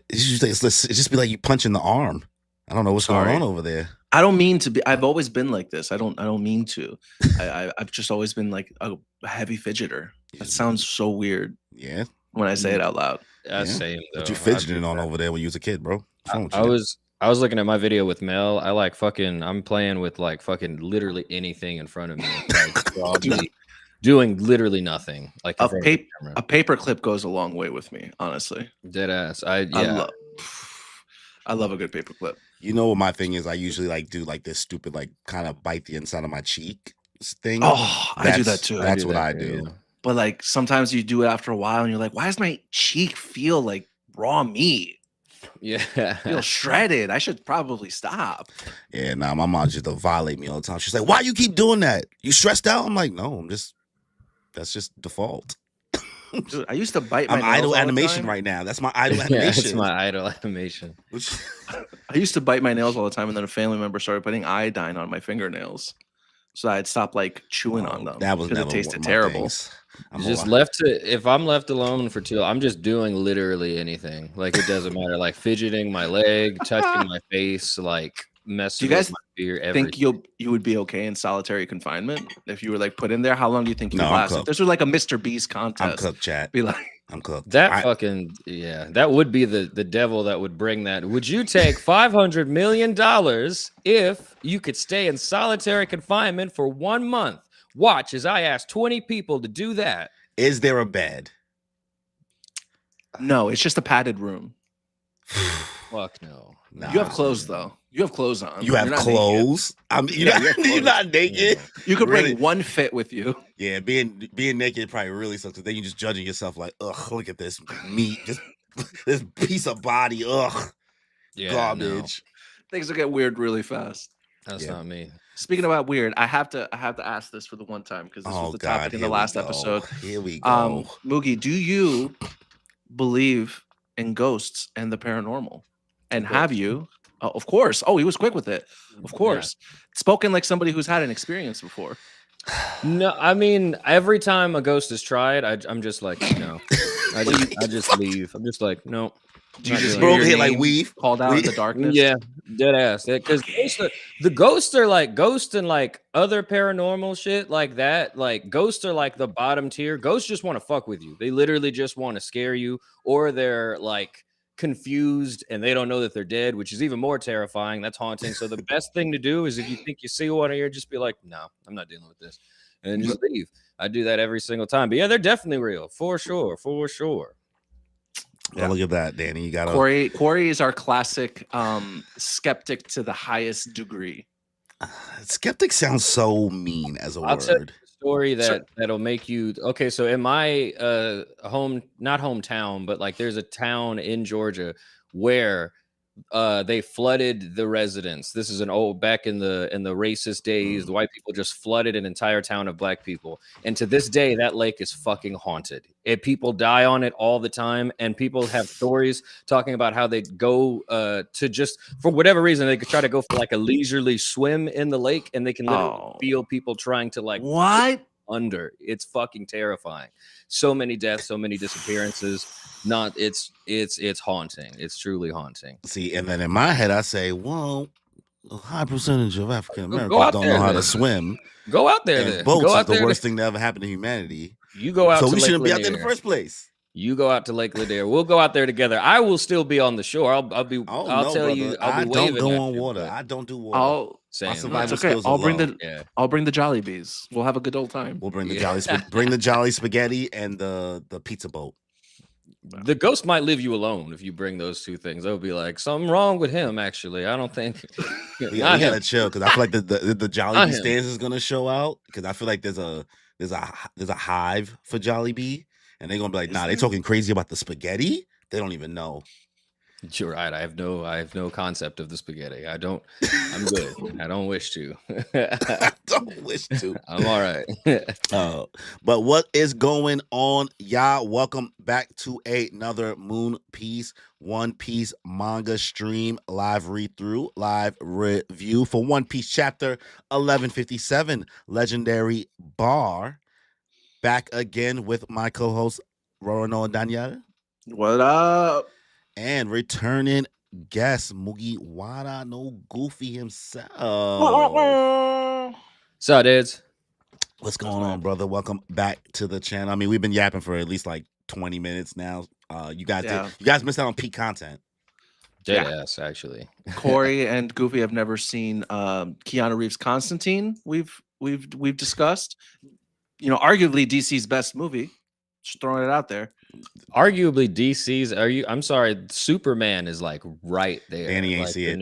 It just be like you punch in the arm. I don't know what's going on Sorry. over there. I don't mean to be. I've always been like this. I don't mean to. I've just always been like a heavy fidgeter. You That just sounds so weird yeah, when I say it out loud. yeah. Same What you though. I do fidgeting on that. over there when you was a kid, bro? What's wrong with I you? was looking at my video with Mel. I'm playing with like fucking literally anything in front of me. Like so I'll be doing literally nothing like in A front of the paper camera. a paper clip goes a long way with me, honestly. Dead ass. I love I love a good paper clip. You know what my thing is? I usually like do like this stupid like kind of bite the inside of my cheek thing. Oh, I do that too. That's what I do. Yeah. But like sometimes you do it after a while and you're like, why does my cheek feel like raw meat? Yeah. Feel shredded. I should probably stop. Yeah, nah, my mom just violate me all the time. She's like, "Why you keep doing that? You stressed out?" I'm like, "No, that's just default." Dude, I used to bite my I'm nails idle all the animation time. right now. That's my idle Yeah, animation. it's my idle animation. I used to bite my nails all the time, and then a family member started putting iodine on my fingernails, so I'd stop like chewing on them That was because never it tasted one of my terrible. things. Just if I'm left alone for too long, I'm just doing literally anything. Like it doesn't matter. Like fidgeting my leg, touching my face, like Do messing you with guys my beer. think Everything. you would be okay in solitary confinement if you were like put in there? How long do you think you'd No, I'm last? If cooked. this was like a Mr. Beast contest, I'm cooked, chat. be like, I'm cooked. That that would be the devil that would bring that. Would you take $500 million if you could stay in solitary confinement for 1 month? Watch as I ask 20 people to do that. Is there a bed? no, it's just a padded room. Fuck no. Nah. You have clothes though. You have clothes on. You have clothes. You're not naked. You could Really? bring one fit with you. Yeah, being naked probably really sucks. Then you're just judging yourself like, ugh, look at this meat, just this piece of body, ugh, garbage. Things will get weird really fast. That's not me. Speaking about weird, I have to ask this for the one time because this was the topic in the last episode. Here we go. Moogie, do you believe in ghosts and the paranormal? And have you? Of course. Oh, he was quick with it. Of course. Yeah. Spoken like somebody who's had an experience before. No, I mean, every time a ghost is tried, I'm just like, no. I just leave. I'm just like, no. Do you just bro here like weave called out in the darkness? Yeah, dead ass. Because the ghosts are like ghosts and like other paranormal shit like that. Like ghosts are like the bottom tier. Ghosts just want to fuck with you. They literally just want to scare you, or they're like confused and they don't know that they're dead, which is even more terrifying. That's haunting. So the best thing to do is if you think you see one here, just be like, no, I'm not dealing with this, and just leave. I do that every single time. But yeah, they're definitely real, for sure. Yeah. Oh, look at that, Danny. You got Corey is our classic skeptic to the highest degree. Skeptic sounds so mean as a word. Tell you a story that'll make you okay. So in my not hometown, but like there's a town in Georgia where they flooded the residents. This is back in the racist days. The white people just flooded an entire town of black people, and to this day that lake is fucking haunted. People die on it all the time, and people have stories talking about how they go to just for whatever reason they could try to go for like a leisurely swim in the lake, and they can literally feel people trying to like what under. It's fucking terrifying. So many deaths, so many disappearances. It's haunting. It's truly haunting. See, and then in my head I say, well, a high percentage of African Americans don't know how to swim. Go out there. And boats is the worst thing that ever happened to humanity. You go out. So we shouldn't be out there in the first place. You go out to Lake Lanier. We'll go out there together. I will still be on the shore. I'll be. Oh, I'll no, tell brother. you. I don't go on water. I don't do water. It's okay. I'll bring the Jolly Bees. We'll have a good old time. We'll bring the jolly spaghetti and the pizza boat. The ghost might leave you alone if you bring those two things. They'll be like, something wrong with him. Actually, I don't think. We gotta chill because I feel like the Jolly Bee stance is gonna show out because I feel like there's a hive for Jolly Bee and they're gonna be like, nah, they talking crazy about the spaghetti. They don't even know. You're right. I have no concept of the spaghetti. I'm good. I don't wish to. I don't wish to. I'm all right. But what is going on, y'all? Welcome back to another One Piece manga stream, live read-through, live review for One Piece chapter 1157, Legendary Bar. Back again with my co-host, Rorono and Daniela. What up? And returning guest Mugiwara no Goofy himself. So, dudes. What's going on, brother? Welcome back to the channel. I mean, we've been yapping for at least like 20 minutes now. You guys missed out on peak content. Dead ass, actually. Corey and Goofy have never seen Keanu Reeves' Constantine. We've discussed. You know, arguably DC's best movie. Just throwing it out there. Arguably DC's. I'm sorry, Superman is like right there. Danny ain't like see it.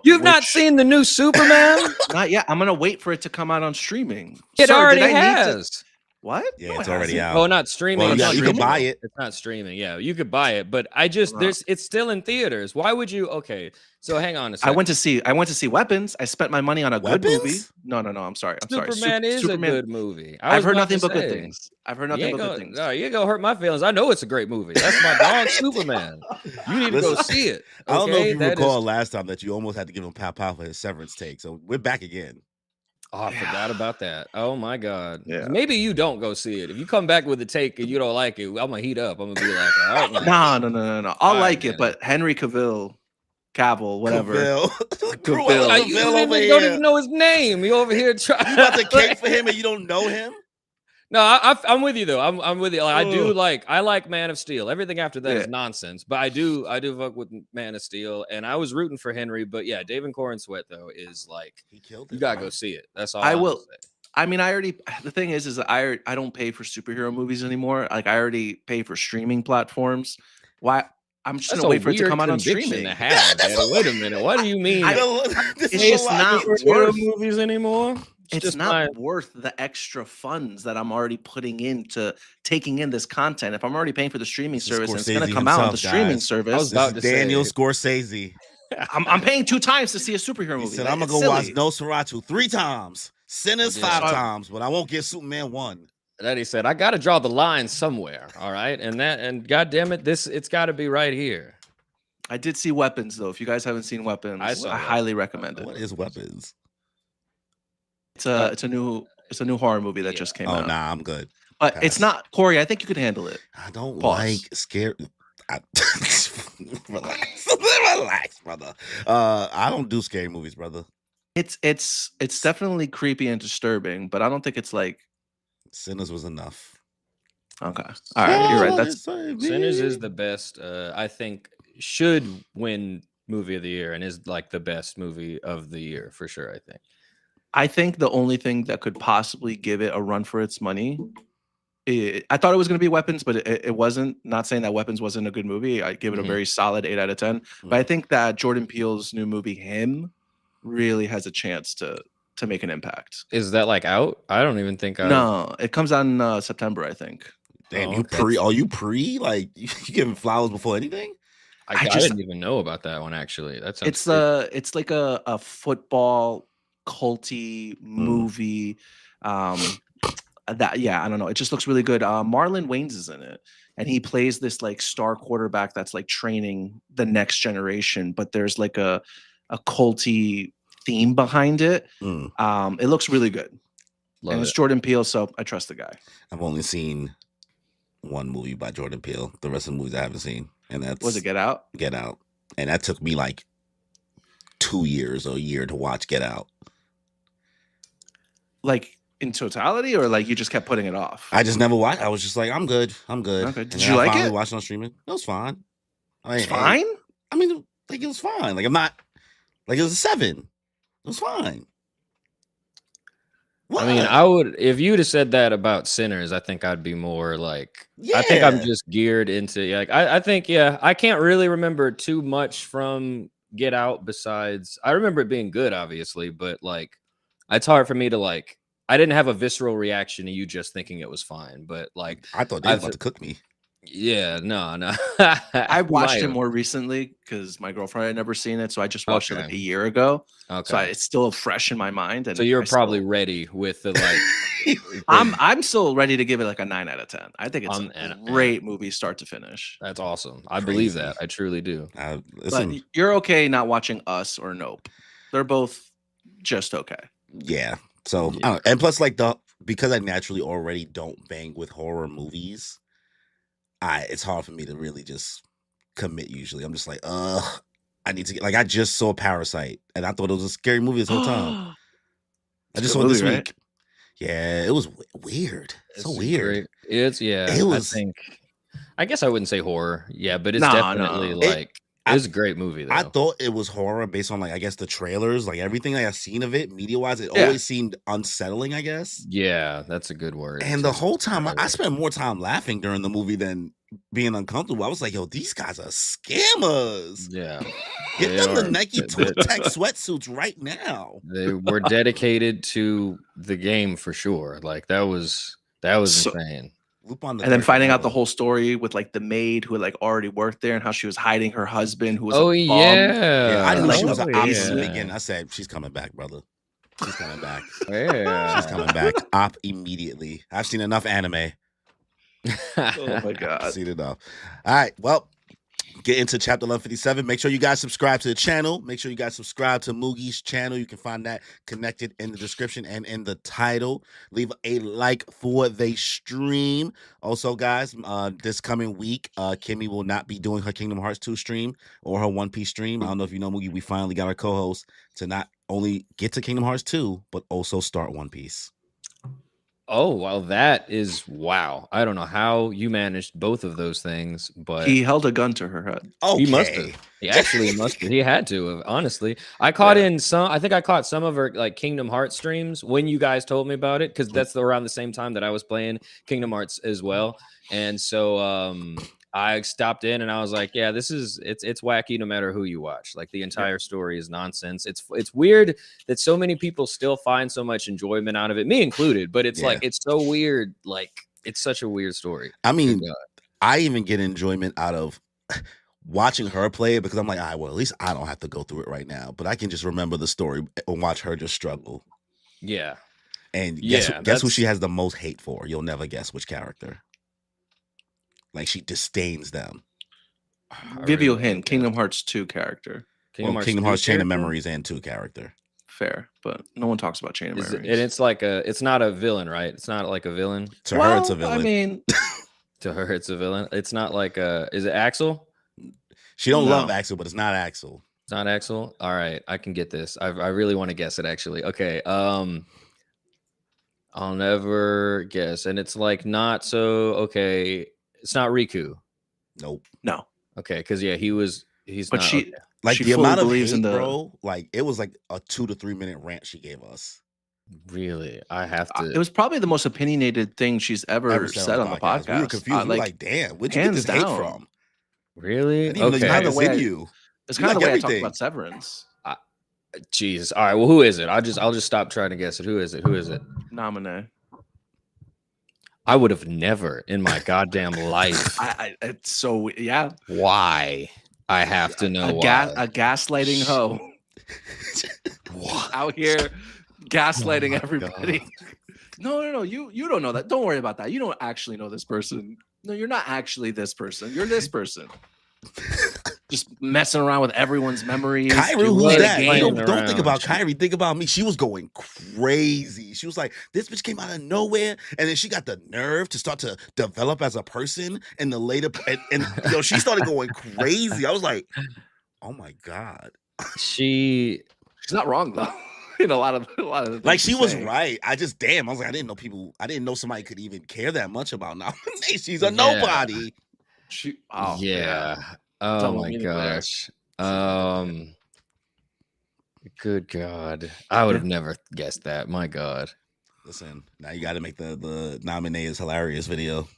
You've not seen the new Superman? Not yet. I'm gonna wait for it to come out on streaming. It already has. What? Yeah, No, it's it already hasn't. out. Oh, not streaming. Well, you can buy it. It's not streaming. Yeah, you could buy it, but it's still in theaters. Why would you? Okay, so hang on a second. I went to see Weapons. I spent my money on a good movie. No. I'm sorry. Superman is a good movie. I've heard nothing but good things. I've heard nothing but good things. No, you ain't gonna hurt my feelings. I know it's a great movie. That's my dog, Superman. You need to go see it. I don't know if you recall last time that you almost had to give him pow for his Severance take. So we're back again. Oh, I forgot about that. Oh my god. Yeah. Maybe you don't go see it. If you come back with a take and you don't like it, I'm gonna heat up. I'm gonna be like, all right, man. No. I'll like it, but Henry Cavill, whatever. Cavill. You don't even know his name. You over here trying. You about to cake for him and you don't know him? No, I'm with you though. I'm with you. Like, I like Man of Steel. Everything after that is nonsense. But I do fuck with Man of Steel, and I was rooting for Henry. But yeah, David Corn Sweat though is like he killed it. You gotta go see it. That's all I will. I mean, the thing is I don't pay for superhero movies anymore. Like I already pay for streaming platforms. Why? I'm just gonna wait for it to come out on streaming. Wait a minute. What do you mean? It's not worth movies anymore. It's not worth the extra funds that I'm already putting into taking in this content. If I'm already paying for the streaming service and it's going to come out on the streaming service, Daniel Scorsese. I'm paying 2 times to see a superhero movie. He said, I'm going to go watch Nosferatu 3 times, Sinners 5 times, but I won't get Superman 1. Then he said, I got to draw the line somewhere. All right. And God damn it, it's got to be right here. I did see Weapons, though. If you guys haven't seen Weapons, I highly recommend it. What is Weapons? It's a new horror movie that just came out. Oh, nah, I'm good. But it's not, Corey, I think you could handle it. I don't like scary. Relax, brother. I don't do scary movies, brother. It's definitely creepy and disturbing, but I don't think it's like Sinners was enough. Okay. All right, you're right. Sinners is the best. I think should win movie of the year and is like the best movie of the year for sure, I think the only thing that could possibly give it a run for its money, I thought it was going to be Weapons, but it wasn't. Not saying that Weapons wasn't a good movie. I give it a very solid 8 out of 10. But I think that Jordan Peele's new movie, Him, really has a chance to make an impact. Is that like out? I don't even think. No, it comes out in September, I think. Damn, you pre? Like you giving flowers before anything? I didn't even know about that one actually. That's it's like a football culty movie. I don't know. It just looks really good. Marlon Wayans is in it, and he plays this like star quarterback that's like training the next generation. But there's like a culty theme behind it. It looks really good. And it's Jordan Peele, so I trust the guy. I've only seen one movie by Jordan Peele. The rest of the movies I haven't seen, and that's was it Get Out? Get Out, and that took me like 2 years or a year to watch Get Out. Like in totality, or like you just kept putting it off? I just never watched. I was just like, I'm good. Okay. Did you like it? Watched on streaming. It was fine. It's fine. I mean, like it was fine. Like I'm not. Like it was a 7. It was fine. What? I mean, I would if you'd have said that about Sinners, I think I'd be more like. I think I'm just geared into like I think I can't really remember too much from Get Out besides I remember it being good, obviously, but like. It's hard for me to like. I didn't have a visceral reaction to you just thinking it was fine, but like I thought they were about to cook me. Yeah, no. I watched it more recently because my girlfriend had never seen it, so I just watched it like a year ago. Okay, so it's still fresh in my mind. And so you're probably ready with the like. I'm still ready to give it like a 9 out of 10. I think it's a great movie, start to finish. That's awesome. I believe that. I truly do. But you're okay not watching Us or Nope. They're both just okay. Yeah. So and plus like because I naturally already don't bang with horror movies, it's hard for me to really just commit usually. I'm just like, I need to get, like, I just saw Parasite and I thought it was a scary movie this whole time. I just saw it this week. Yeah, it was weird. So weird. It was. I guess I wouldn't say horror. Yeah, but it's definitely like it was a great movie though. I thought it was horror based on like I guess the trailers, like everything that I've seen of it, media wise, it always seemed unsettling. I guess. Yeah, that's a good word. And the whole time, I spent more time laughing during the movie than being uncomfortable. I was like, "Yo, these guys are scammers." Yeah, get them the Nike Tech sweatsuits right now. They were dedicated to the game for sure. Like that was insane. And then finding out the whole story with like the maid who had like already worked there and how she was hiding her husband who was yeah, I knew she was an op from the beginning. I said, she's coming back, brother. She's coming back. She's coming back. Op immediately. I've seen enough anime. Oh my god. I've seen enough. All right, well, get into chapter 1157. Make sure you guys subscribe to the channel. Make sure you guys subscribe to Moogie's channel. You can find that connected in the description and in the title. Leave a like for the stream. Also, guys, this coming week, Kimmy will not be doing her Kingdom Hearts 2 stream or her One Piece stream. I don't know if you know, Moogie, we finally got our co-host to not only get to Kingdom Hearts 2, but also start One Piece. Oh, well, that is wow. I don't know how you managed both of those things, but he held a gun to her head. Okay. He must have. He actually must have. He had to have, honestly. I caught I think I caught some of her like Kingdom Hearts streams when you guys told me about it, because that's around the same time that I was playing Kingdom Hearts as well. And so I stopped in and I was like, yeah, it's wacky no matter who you watch. Like the entire story is nonsense. It's weird that so many people still find so much enjoyment out of it, me included, but it's like it's so weird. Like it's such a weird story. I mean, I even get enjoyment out of watching her play it because I'm like, all right, well, at least I don't have to go through it right now, but I can just remember the story and watch her just struggle. Yeah. And guess who she has the most hate for? You'll never guess which character. Like she disdains them. Give you a hint. Kingdom Hearts 2 character. Kingdom Hearts Chain of Memories and 2 character. Fair, but no one talks about Chain of Memories. And it's like it's not a villain, right? It's not like a villain. To her, it's a villain. I mean, to her, it's a villain. It's not like is it Axel? She don't love Axel, but it's not Axel. It's not Axel. All right, I can get this. I really want to guess it actually. Okay. I'll never guess. And it's like not so okay. It's not Riku. Nope. No. Okay, because he's but not, she okay. Like she the amount of believes hate, in the bro, like it was like a 2 to 3 minute rant she gave us. Really? I have to. It was probably the most opinionated thing she's ever said on the podcast. We were confused. We were like, damn, where'd you get this hate from? Really? Okay. Kind of the way it's kind of the way I talk about Severance. Jesus. All right. Well, who is it? I'll just stop trying to guess it. Who is it? Namine. I would have never in my goddamn life. It's so Why? I have to know why. A gaslighting hoe. Out here gaslighting everybody. God. No. You don't know that. Don't worry about that. You don't actually know this person. No, you're not actually this person. You're this person. Just messing around with everyone's memories. Kyrie, who's that? Don't think about Kyrie. Think about me. She was going crazy. She was like, this bitch came out of nowhere. And then she got the nerve to start to develop as a person. And the later, and she started going crazy. I was like, oh my God. She's not wrong though. In a lot of the like she was right. I was like, I didn't know somebody could even care that much about nominations. She's a nobody. Oh my gosh. Good God. I would have never guessed that. My God. Listen, now you got to make the nominee is hilarious video.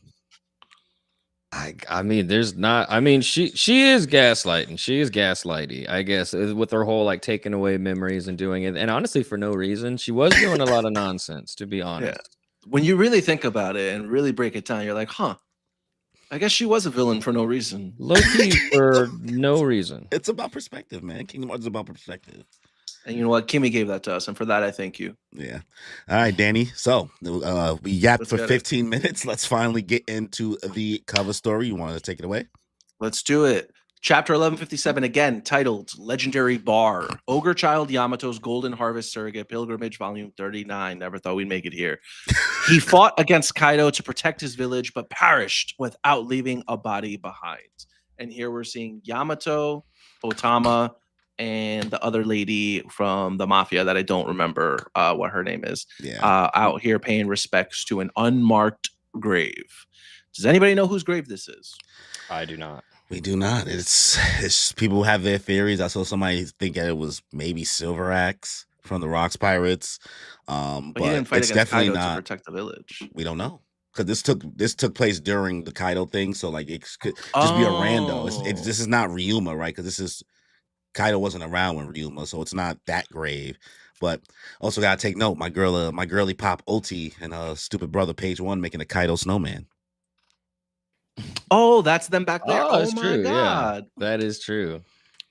I mean, there's not. I mean, she is gaslighting. She is gaslighty, I guess, with her whole like taking away memories and doing it. And honestly, for no reason, she was doing a lot of nonsense. To be honest, when you really think about it and really break it down, you're like, huh. I guess she was a villain for no reason. Low-key for no reason. It's about perspective, man. Kingdom Hearts is about perspective. And you know what? Kimmy gave that to us. And for that, I thank you. Yeah. All right, Danny. So we yapped for 15 minutes. Let's finally get into the cover story. You want to take it away? Let's do it. Chapter 1157, again, titled Legendary Bar. Ogre Child Yamato's Golden Harvest Surrogate Pilgrimage, Volume 39. Never thought we'd make it here. He fought against Kaido to protect his village, but perished without leaving a body behind. and here we're seeing Yamato, Otama, and the other lady from the mafia that I don't remember what her name is. Yeah. Out here paying respects to an unmarked grave. Does anybody know whose grave this is? I do not. We do not. It's people have their theories. I saw somebody think that it was maybe Silver Axe from the Rocks Pirates. But But he didn't fight it's against definitely Kaido to not. protect the village. We don't know. Because this took place during the Kaido thing, so like it could just be a rando. This is not Ryuma, right? Because this is Kaido wasn't around when Ryuma, so it's not that grave. But also gotta take note, my girly pop Oti and her stupid brother Page One making a Kaido snowman. Oh, that's them back there. Oh, Oh that's my true. Yeah, god. that is true.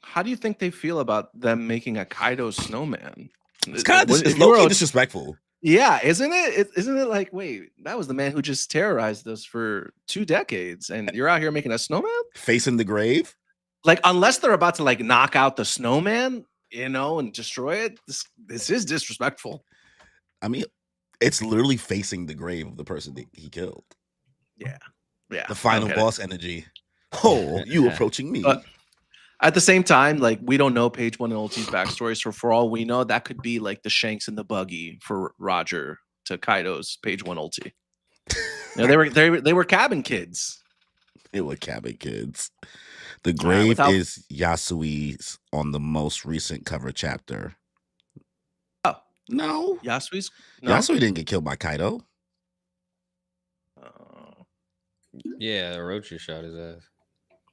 How do you think they feel about them making a Kaido snowman? It's kind of If it's you were low-key a- disrespectful. Yeah, isn't it? Isn't it like, wait, that was the man who just terrorized us for 2 decades, and you're out here making a snowman? Facing the grave. Like, unless they're about to like knock out the snowman, and destroy it, this is disrespectful. I mean, it's literally facing the grave of the person that he killed. Yeah. The final boss energy. Oh, you approaching me. But at the same time, like, we don't know Page One and Ulti's backstory, so for all we know, that could be like the Shanks in the buggy for Roger to Kaido's Page One Ulti. They were cabin kids. They were cabin kids. The grave is Yasui's on the most recent cover chapter. Oh no, Yasui's. No? Yasui didn't get killed by Kaido. Yeah, Orochi shot his ass.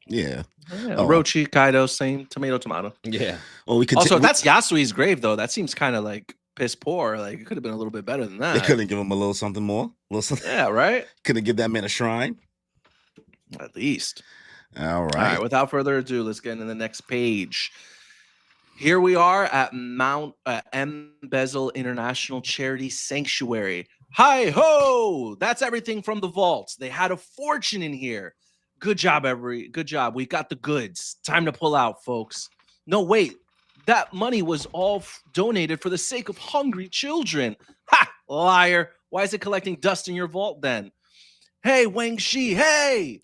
Yeah. Orochi, Kaido, same tomato. Yeah. Well, we could also, if that's Yasui's grave, though, that seems kind of like piss poor. Like, it could have been a little bit better than that. They couldn't give him a little something more. Yeah, right. Couldn't give that man a shrine. At least. All right. All right. Without further ado, let's get into the next page. Here we are at Mount Bezel International Charity Sanctuary. Hi ho! That's everything from the vaults. They had a fortune in here. Good job, good job. We got the goods. Time to pull out, folks. No, wait. That money was all donated for the sake of hungry children. Ha! Liar. Why is it collecting dust in your vault then? Hey, Wang Shi, hey!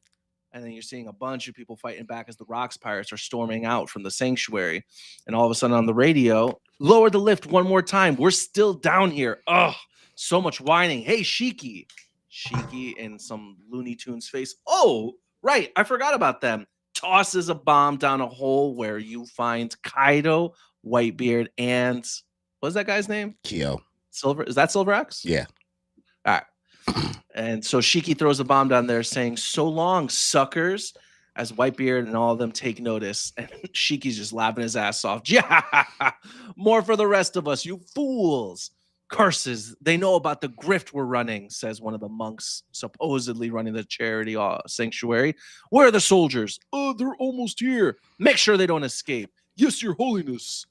And then you're seeing a bunch of people fighting back as the Rocks Pirates are storming out from the sanctuary. And all of a sudden on the radio, lower the lift one more time. We're still down here. Ugh, so much whining. Hey, Shiki. Shiki in some Looney Tunes face. Oh, right. I forgot about them. Tosses a bomb down a hole where you find Kaido, Whitebeard, and what's that guy's name? Kyo. Silver. Is that Silver Axe? Yeah. All right. And so Shiki throws a bomb down there saying, "So long, suckers," as Whitebeard and all of them take notice. And Shiki's just laughing his ass off. Yeah, more for the rest of us, you fools. Curses, they know about the grift we're running, says one of the monks supposedly running the charity sanctuary. Where are the soldiers? Oh, they're almost here. Make sure they don't escape. Yes, your holiness.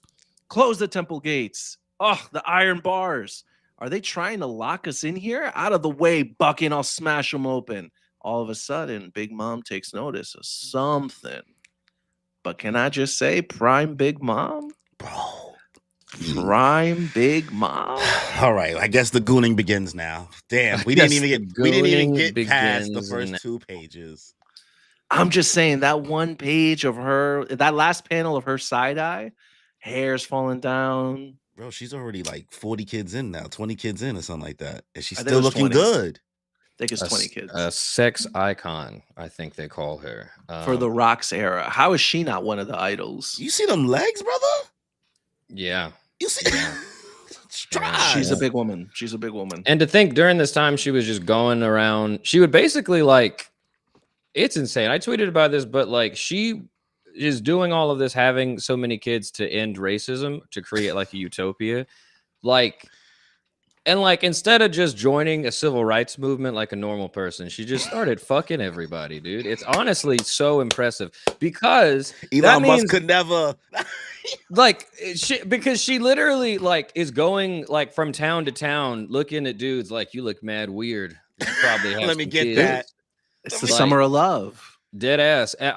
Close the temple gates. Oh, the iron bars. Are they trying to lock us in here? Out of the way, Bucking. I'll smash them open. All of a sudden, Big Mom takes notice of something. But can I just say, Prime Big Mom? Bro. Prime Big Mom? All right, I guess the gooning begins now. Damn, we didn't even get past the first 2 pages. I'm just saying, that one page of her, that last panel of her side eye, hair's falling down. Bro, she's already like 40 kids in now, 20 kids in or something like that. And she's I still looking 20. good. I think it's 20 kids. A sex icon, I think they call her. For the Rocks era. How is she not one of the idols? You see them legs, brother? Yeah. You see? She's a big woman. She's a big woman. And to think during this time, she was just going around. She would basically like, it's insane. I tweeted about this, but like she is doing all of this, having so many kids to end racism, to create like a utopia. Like, and like, instead of just joining a civil rights movement like a normal person, she just started fucking everybody, dude. It's honestly so impressive because Elon Musk could never. Like, because she literally like is going like from town to town looking at dudes like, you look mad weird. You probably have Let me get kids. that. It's the summer of love. Dead ass. And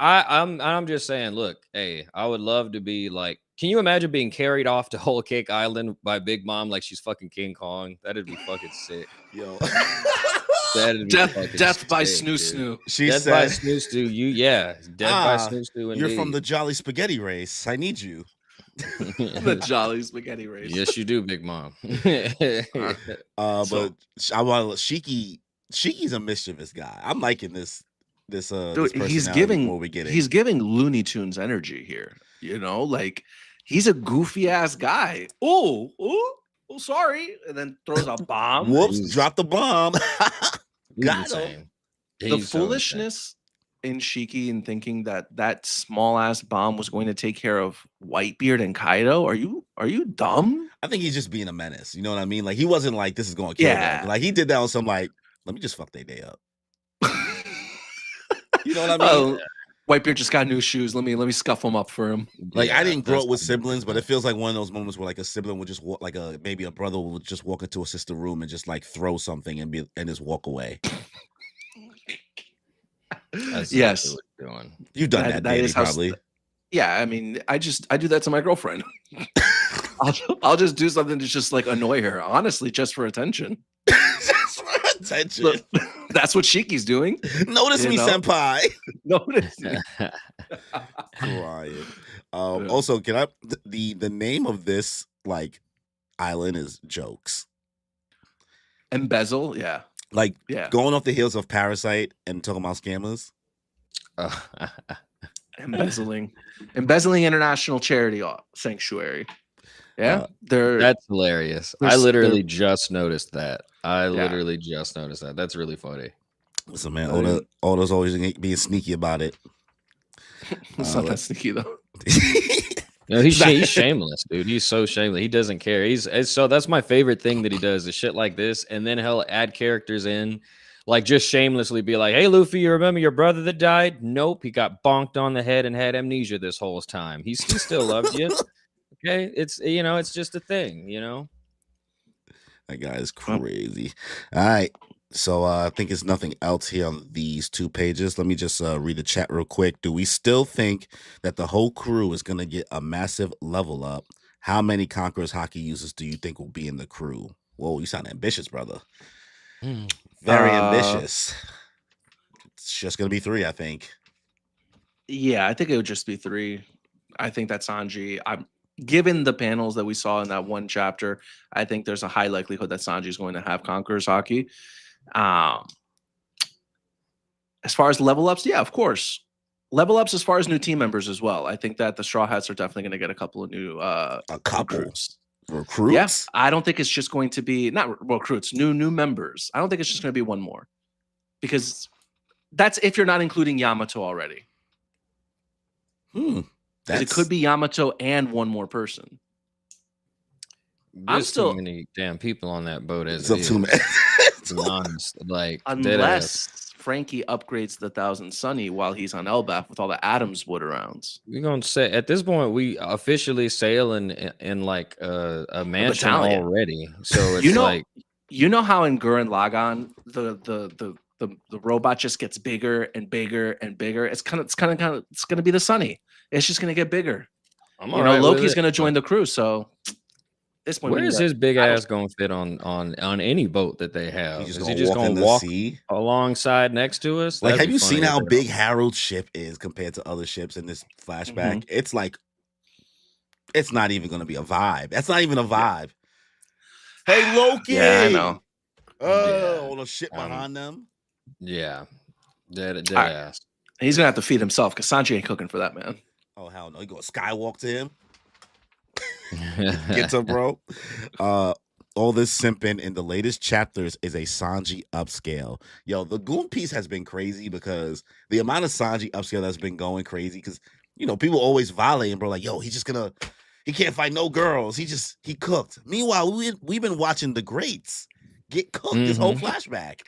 I'm just saying, look, hey, I would love to be like, can you imagine being carried off to Whole Cake Island by Big Mom like she's fucking King Kong? That'd be fucking sick. Yo. That'd be Death, fucking death by sick, snoo dude. snoo. She Death by said, snoo stew. Death by snoo stew. "You're from indeed. the Jolly Spaghetti race. I need you." The Jolly Spaghetti race. Yes, you do, Big Mom. But So- I want Shiki's a mischievous guy. I'm liking this Dude, this he's personality more we get it. he's giving Looney Tunes energy here. You know, like he's a goofy ass guy. Oh, sorry, and then throws a bomb. Whoops, He's- drop the bomb. He's Got him. insane. The He's so insane. foolishness in Shiki and thinking that small ass bomb was going to take care of Whitebeard and Kaido. Are you dumb? I think he's just being a menace. You know what I mean? Like he wasn't like this is going to kill Yeah. them. Like he did that on some like let me just fuck their day up. You know what I mean? Oh, Whitebeard just got new shoes. Let me scuff them up for him. Like I Yeah, didn't grow that's up with not siblings, but good. it feels like one of those moments where like a sibling would just walk, like maybe a brother would just walk into a sister room and just like throw something and just walk away. That's Yes. exactly what you're doing. You've done That- that, that Danny, is how probably. Yeah, I mean, I do that to my girlfriend. I'll just do something to just like annoy her. Honestly, just for attention. Just for attention. Look, that's what Shiki's doing. Notice you me, know? senpai. Notice me. Crying. Yeah. Also, can I the name of this like island is Jokes. Embezzle, yeah. Like Yeah. going off the heels of Parasite and talking about scammers. Embezzling International Charity Sanctuary. Yeah, they're That's hilarious. I There's- literally there- just noticed that. That's really funny. Listen, man, Oda's always being sneaky about it. it's not that sneaky though. No, he's shameless, dude. He's so shameless. He doesn't care. So that's my favorite thing that he does is shit like this, and then he'll add characters in, like just shamelessly be like, "Hey, Luffy, you remember your brother that died? Nope, he got bonked on the head and had amnesia this whole time. He still loved you. Okay, it's it's just a thing, That guy is crazy. All right. So I think it's nothing else here on these 2 pages. Let me just read the chat real quick. Do we still think that the whole crew is going to get a massive level up? How many Conquerors hockey users do you think will be in the crew? Whoa, you sound ambitious, brother. Very ambitious. It's just going to be 3, I think. Yeah, I think it would just be 3. I think that Sanji. Given the panels that we saw in that one chapter, I think there's a high likelihood that Sanji is going to have Conqueror's Hockey. As far as level ups, yeah, of course. Level ups as far as new team members as well. I think that the Straw Hats are definitely going to get a couple of new A couple recruits. recruits. Yes, I don't think it's just going to be not recruits, new members. I don't think it's just going to be one more, because that's if you're not including Yamato already. 'Cause it could be Yamato and one more person. There's still- too many damn people on that boat as It's it up is. to me. To be honest, like deadass. Unless Frankie upgrades the 1000 Sunny while he's on Elbaf with all the Adams Wood arounds. We're gonna say at this point we officially sail in like a mansion battalion. already. So it's You know- like You know how in Gurren Lagann the robot just gets bigger and bigger and bigger. It's gonna be the Sunny. It's just gonna get bigger. I'm You all know, right with Loki's it, gonna but join the crew. So this point, Where we is got- his big I don't- ass gonna fit on any boat that they have? He's just Is gonna he just walk in gonna the walk sea. alongside next to us? Like, That'd have be you funny seen if how they big Harold's ship is compared to other ships in this flashback? It's like, it's not even going to be a vibe. That's not even a vibe. Hey, Loki! Yeah, I know. Oh, Yeah. all the shit behind them. Yeah, dead All right. ass. He's gonna have to feed himself because Sanji ain't cooking for that man. Oh, hell no. You go skywalk to him. Get to bro. All this simping in the latest chapters is a Sanji upscale. Yo, the Goon piece has been crazy because the amount of Sanji upscale that's been going crazy because, people always violating, bro. Like, yo, he can't fight no girls. He cooked. Meanwhile, we've been watching the greats get cooked this whole flashback.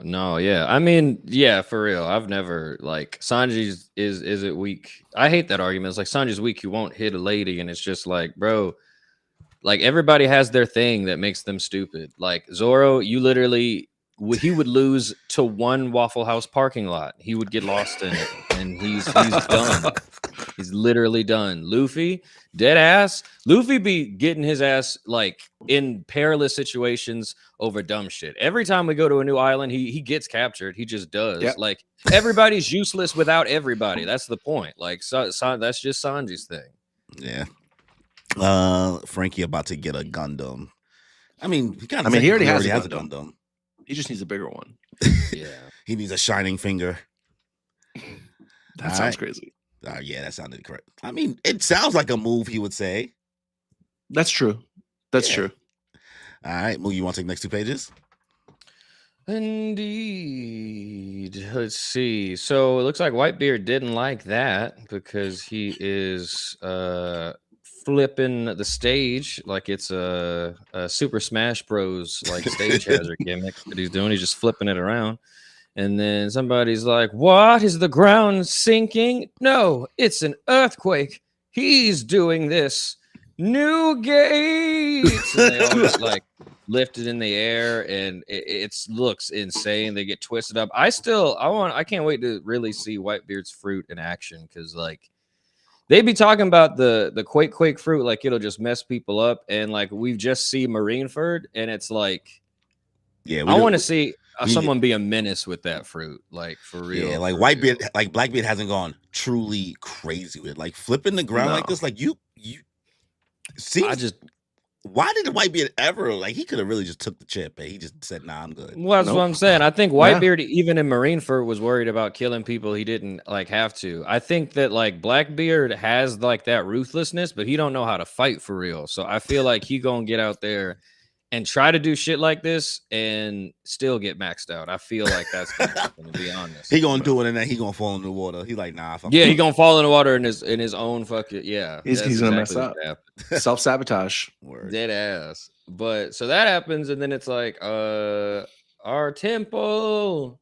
No, yeah. I mean, yeah, for real. I've never like Sanji's is it weak? I hate that argument. It's like Sanji's weak, you won't hit a lady, and it's just like, bro, like everybody has their thing that makes them stupid. Like Zoro, you literally he would lose to one Waffle House parking lot. He would get lost in it, and he's done. He's literally done. Luffy, dead ass. Luffy be getting his ass like in perilous situations over dumb shit. Every time we go to a new island, he gets captured. He just does. Yep. Like everybody's useless without everybody. That's the point. Like that's just Sanji's thing. Yeah. Frankie about to get a Gundam. I mean, he already has a Gundam. He just needs a bigger one. Yeah. He needs a shining finger. That sounds crazy. Yeah, that sounded correct. I mean, it sounds like a move he would say. That's true. That's true. All right, Moo, you want to take the next 2 pages? Indeed. Let's see. So it looks like Whitebeard didn't like that because he is flipping the stage like it's a Super Smash Bros. Like stage hazard gimmick that he's doing. He's just flipping it around. And then somebody's like, what? Is the ground sinking? No, it's an earthquake. He's doing this. New gates. And they all just like lifted in the air, and it looks insane. They get twisted up. I can't wait to really see Whitebeard's fruit in action, because like they be talking about the quake fruit like it'll just mess people up, and like we've just seen Marineford, and it's like, yeah, I want to see someone be a menace with that fruit, like for real. Yeah, like Whitebeard, like Blackbeard hasn't gone truly crazy with it. Like flipping the ground like this, like you seems. Why did Whitebeard ever, like, he could have really just took the chip and he just said, nah, I'm good. Well, that's what I'm saying. I think Whitebeard, even in Marineford, was worried about killing people he didn't like have to. I think that like Blackbeard has like that ruthlessness, but he don't know how to fight for real. So I feel like he gonna get out there and try to do shit like this and still get maxed out. I feel like that's gonna happen, to be honest. He gonna do it and then he gonna fall in the water. He like, nah. He gonna fall in the water in his own fucking He's gonna mess up. Self-sabotage. Dead ass. But so that happens, and then it's like our temple.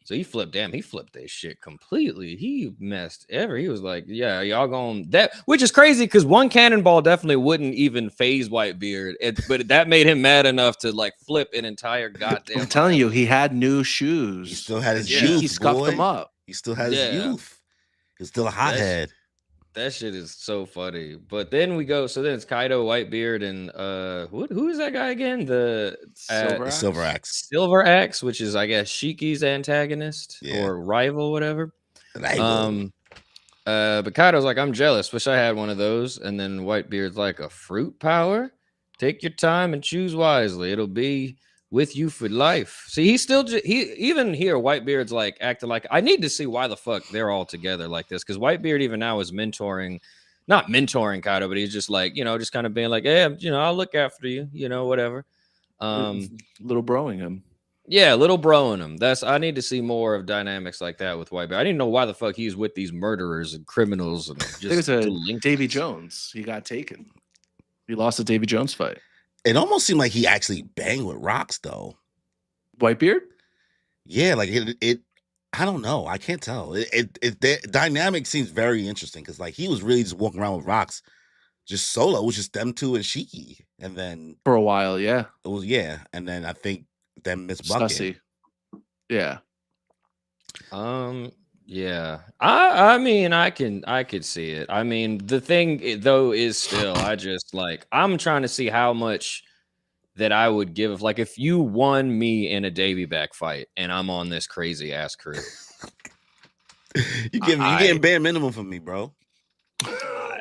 So he flipped that shit completely. He messed he was like, yeah, y'all going that, which is crazy because one cannonball definitely wouldn't even phase Whitebeard, but that made him mad enough to like flip an entire goddamn. I'm telling you, he had new shoes. He still had his youth. He scuffed them up. He still has his youth. He's still a hothead. That shit is so funny. But then we go. So then it's Kaido, Whitebeard, and who is that guy again? The Silver Axe. Silver Axe, which is I guess Shiki's antagonist or rival, whatever. But Kaido's like, I'm jealous. Wish I had one of those. And then Whitebeard's like, a fruit power. Take your time and choose wisely. It'll be with you for life. See, he's still even here. Whitebeard's like acting like, I need to see why the fuck they're all together like this, because Whitebeard even now is not mentoring Kaido, but he's just like, just kind of being like, hey, I'll look after you, whatever. Little broing him. Yeah, little broing him. I need to see more of dynamics like that with Whitebeard. I didn't know why the fuck he's with these murderers and criminals and just. I think it's Davy Jones. He got taken. He lost a Davy Jones fight. It almost seemed like he actually banged with rocks, though. Whitebeard? Yeah, like it. I don't know. I can't tell. The dynamic seems very interesting because, like, he was really just walking around with rocks, just solo. It was just them two and Shiki, and then for a while, it was and then I think then Miss Bucket. Stussy. Yeah. Yeah. I mean, I could see it. I mean, the thing though is still, I'm trying to see how much that I would give if you won me in a Davy back fight and I'm on this crazy ass crew. you getting bare minimum from me, bro.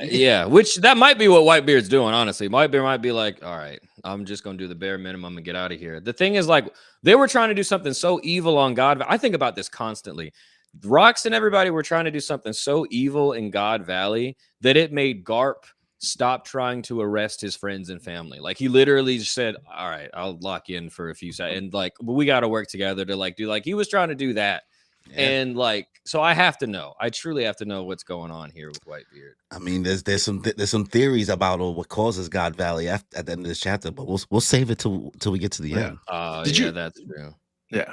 Yeah, which that might be what Whitebeard's doing, honestly. Whitebeard might be like, all right, I'm just gonna do the bare minimum and get out of here. The thing is, like, they were trying to do something so evil on God. I think about this constantly. Rocks and everybody were trying to do something so evil in God Valley that it made Garp stop trying to arrest his friends and family. Like, he literally just said, all right, I'll lock you in for a few seconds. And like, we got to work together to like do, like, he was trying to do that. Yeah. And like, so I have to know. I truly have to know what's going on here with Whitebeard. I mean, there's some theories about what causes God Valley at the end of this chapter, but we'll save it till we get to the end. That's true. Yeah.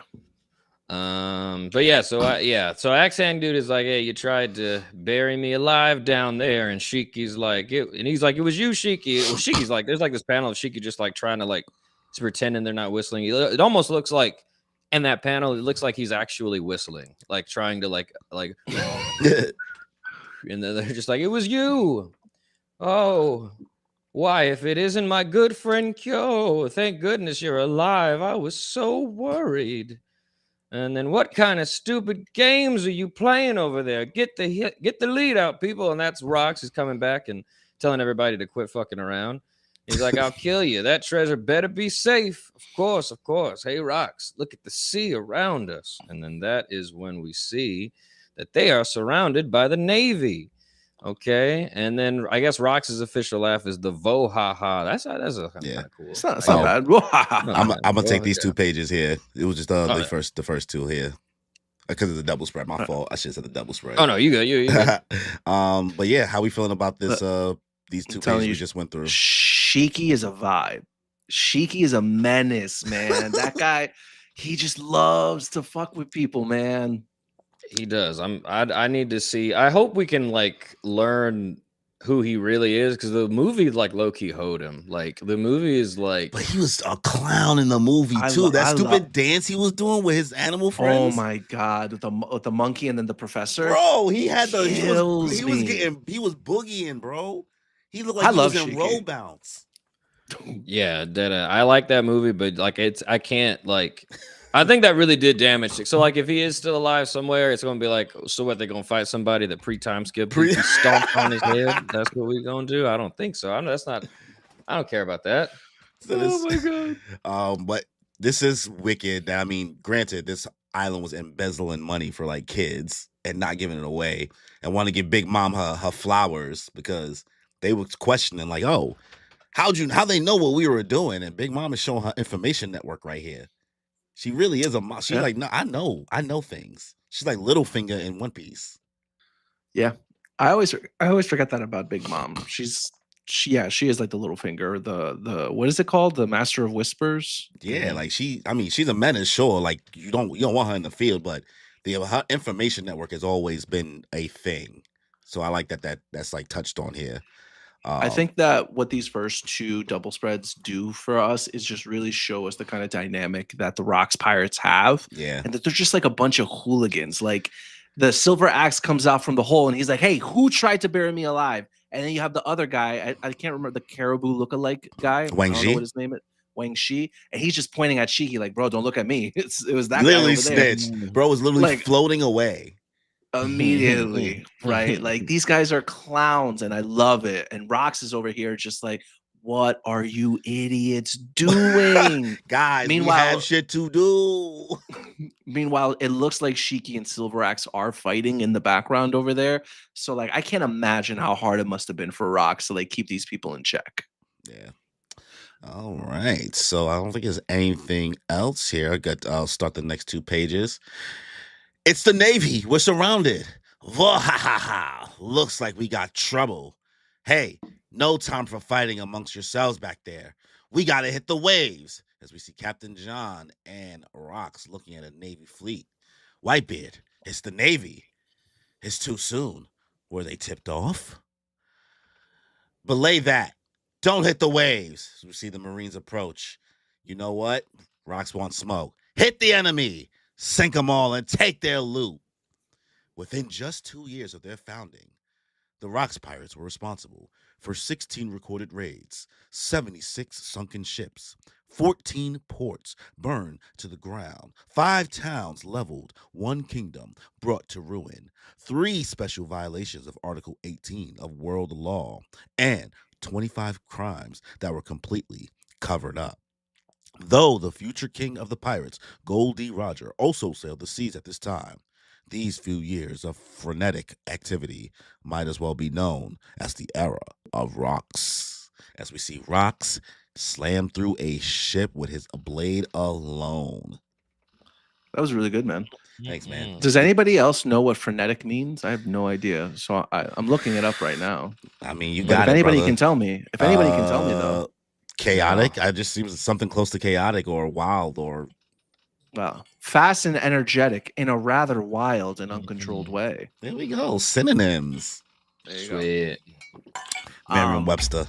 But yeah, so Axang dude is like, hey, you tried to bury me alive down there, and Shiki's like, he's like, it was you, Shiki. Well, Shiki's like, there's like this panel of Shiki just like trying to like pretending they're not whistling. It almost looks like in that panel, it looks like he's actually whistling, like trying to like And then they're just like, it was you. Oh, why, if it isn't my good friend Kyo, thank goodness you're alive. I was so worried. And then what kind of stupid games are you playing over there? Get the lead out, people. And that's Rox is coming back and telling everybody to quit fucking around. He's like, I'll kill you. That treasure better be safe. Of course, of course. Hey, Rox, look at the sea around us. And then that is when we see that they are surrounded by the Navy. Okay, and then I guess Rox's official laugh is the vo ha ha. That's kind of cool. It's not bad. I'm gonna take these 2 pages here. It was just the first 2 here because of the double spread. My fault. I should have said the double spread. Oh no, you good. You good. But yeah, how we feeling about this? These 2 pages we just went through. Shiki is a vibe. Shiki is a menace, man. That guy, he just loves to fuck with people, man. He does. I need to see. I hope we can like learn who he really is, because the movie like low key hoed him. Like the movie is like, but he was a clown in the movie too. That stupid dance he was doing with his animal friends. Oh my god, with the monkey and then the professor. Bro, he had the he was boogieing, bro. He looked like he was in roll bounce. Yeah, I like that movie, but like I can't like. I think that really did damage. So, like, if he is still alive somewhere, it's going to be like, so what? They're going to fight somebody that pre-time skipped, stomped on his head. That's what we're going to do. I don't think so. I don't care about that. So oh my god. But this is wicked. I mean, granted, this island was embezzling money for like kids and not giving it away, and want to give Big Mom her flowers because they were questioning like, oh, how they know what we were doing? And Big Mom is showing her information network right here. She really is a mom. She's like, no, I know things. She's like Littlefinger in One Piece. Yeah, I always forget that about Big Mom. She is like the Littlefinger. The what is it called? The Master of Whispers. Yeah, like she's a menace, sure. Like you don't want her in the field, but her information network has always been a thing. So I like that's like touched on here. I think that what these first 2 double spreads do for us is just really show us the kind of dynamic that the Rox pirates have. Yeah. And that they're just like a bunch of hooligans. Like the Silver Axe comes out from the hole and he's like, hey, who tried to bury me alive? And then you have the other guy. I can't remember the caribou lookalike guy. Wang Shi. What his name is. Wang Shi. And he's just pointing at Shiki like, bro, don't look at me. It was that literally guy over there. snitched. Bro was literally like, floating away. Immediately, right? Like these guys are clowns and I love it. And Rox is over here just like, what are you idiots doing? Guys, meanwhile, we have shit to do. Meanwhile, it looks like Shiki and Silver Axe are fighting in the background over there. So like I can't imagine how hard it must have been for Rox to like keep these people in check. Yeah. All right. So I don't think there's anything else here. I'll start the next 2 pages. It's the Navy. We're surrounded. Whoa-ha-ha-ha. Looks like we got trouble. Hey, no time for fighting amongst yourselves back there. We got to hit the waves. As we see Captain John and Rox looking at a Navy fleet. Whitebeard, it's the Navy. It's too soon. Were they tipped off? Belay that. Don't hit the waves. As we see the Marines approach. You know what? Rox wants smoke. Hit the enemy. Sink them all and take their loot. Within just 2 years of their founding, the Rox pirates were responsible for 16 recorded raids, 76 sunken ships, 14 ports burned to the ground, 5 towns leveled, 1 kingdom brought to ruin, 3 special violations of Article 18 of world law, and 25 crimes that were completely covered up. Though the future king of the pirates, Gold D. Roger, also sailed the seas at this time, these few years of frenetic activity might as well be known as the era of Rox. As we see Rox slam through a ship with his blade alone. That was really good, man. Thanks, man. Does anybody else know what frenetic means? I have no idea. So I'm looking it up right now. I mean, you got it, anybody brother. Can tell me. If anybody can tell me, though. Chaotic. I just seems something close to chaotic or wild or fast and energetic in a rather wild and uncontrolled way. There we go. Synonyms. There you Sweet. go. Merriam-Webster.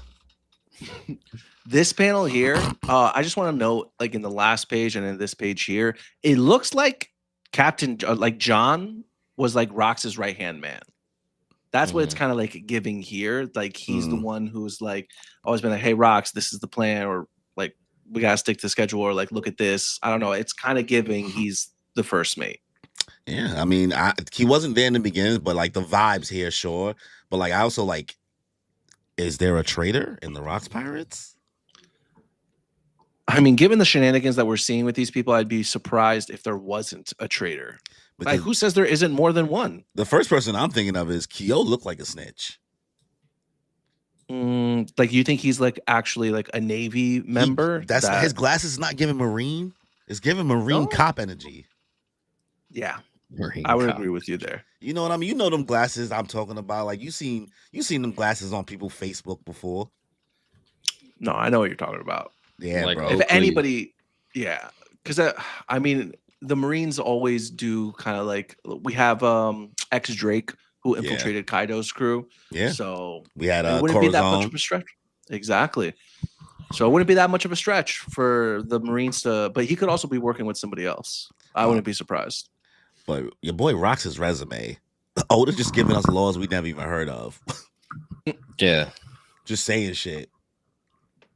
This panel here, I just want to note, like in the last page and in this page here, it looks like Captain, like John, was like Rox's right hand man. That's what it's kind of like giving here. Like he's the Mm. one who's like always been like, "Hey, Rox, this is the plan," or like, "We gotta stick to schedule," or like, "Look at this." I don't know. It's kind of giving he's the first mate. Yeah, I mean, he wasn't there in the beginning, but like the vibes here, sure. But like, I also like, is there a traitor in the Rocks Pirates? I mean, given the shenanigans that we're seeing with these people, I'd be surprised if there wasn't a traitor. Because Like, who says there isn't more than one? the first person I'm thinking of is Kyo. Looked like a snitch. Like, you think he's like actually like a Navy member? That's his glasses not giving Marine. It's giving Marine cop energy. Yeah, Marine I would cop. agree with you there. You know what I mean? You know them glasses I'm talking about. Like you seen them glasses on people's Facebook before. No, I know what you're talking about. Yeah, Like bro. If Oakley. anybody, yeah, because I mean, the Marines always do kind of like we have ex Drake who Yeah. infiltrated Kaido's crew. Yeah. So We had it wouldn't be that much Corazon. of a stretch. Exactly. So it wouldn't be that much of a stretch for the Marines to, but he could also be working with somebody else. I wouldn't be surprised. But your boy rocks his resume. Oda's just giving us laws we never even heard of. Yeah, Just saying shit.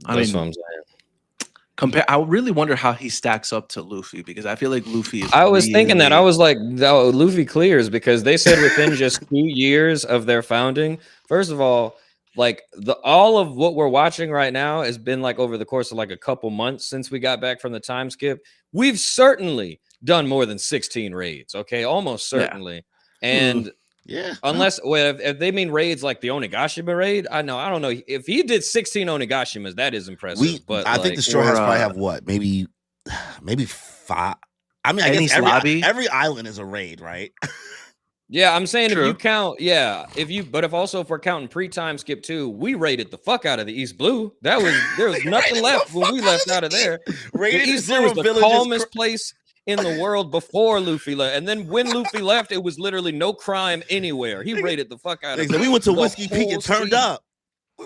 I that's mean, what I'm saying. I really wonder how he stacks up to Luffy because I feel like Luffy is. I was thinking that. I really- was like, no, Luffy clears because they said within just 2 years of their founding. First of all, like all of what we're watching right now has been like over the course of like a couple months since we got back from the time skip. We've certainly done more than 16 raids. Okay, almost certainly. And Yeah. unless if they mean raids like the Onigashima raid, I don't know. If he did 16 Onigashimas, that is impressive. But I think the Straw Hats probably have what? Maybe 5. I mean, I Enies guess Lobby? every island is a raid, right? yeah, I'm saying True. if you count, if we're counting pre-time skip too, we raided the fuck out of the East Blue. There was nothing left when we left out of there. The Raided East Blue was the calmest place in the world before Luffy left, and then when Luffy left, it was literally no crime anywhere. He raided the fuck out of it. We went to The Whiskey Peak whole and turned sea. up.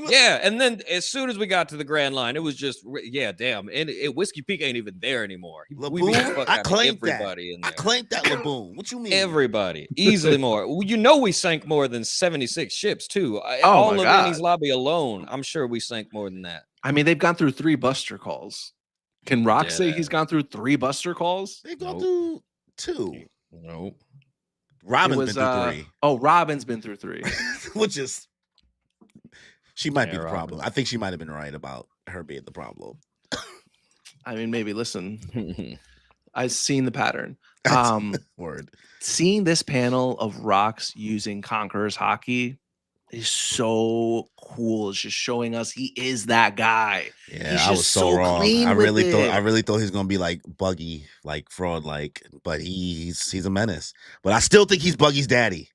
Yeah, and then as soon as we got to the Grand Line, it was just damn. And Whiskey Peak ain't even there anymore. We beat the Laboon, fuck I out of claimed everybody in that. I there. claimed that, Laboon. What you mean? Everybody easily more. You know we sank more than 76 ships too. Oh All my of God. Enies Lobby alone, I'm sure we sank more than that. I mean, they've gone through 3 Buster calls. Can Rock say Yeah. he's gone through 3 Buster calls? They've gone Nope. through 2. Nope. Robin's It been through 3. Oh, Robin's been through 3. Which is she might be the Robin. problem. I think she might have been right about her being the problem. I mean, maybe listen. I've seen the pattern. Word. Seeing this panel of Rocks using Conqueror's hockey is so cool. It's just showing us he is that guy. Yeah, He's I was just so so wrong. clean I with really it. thought he was gonna be like Buggy, like fraud, like, but he's a menace. But I still think he's Buggy's daddy.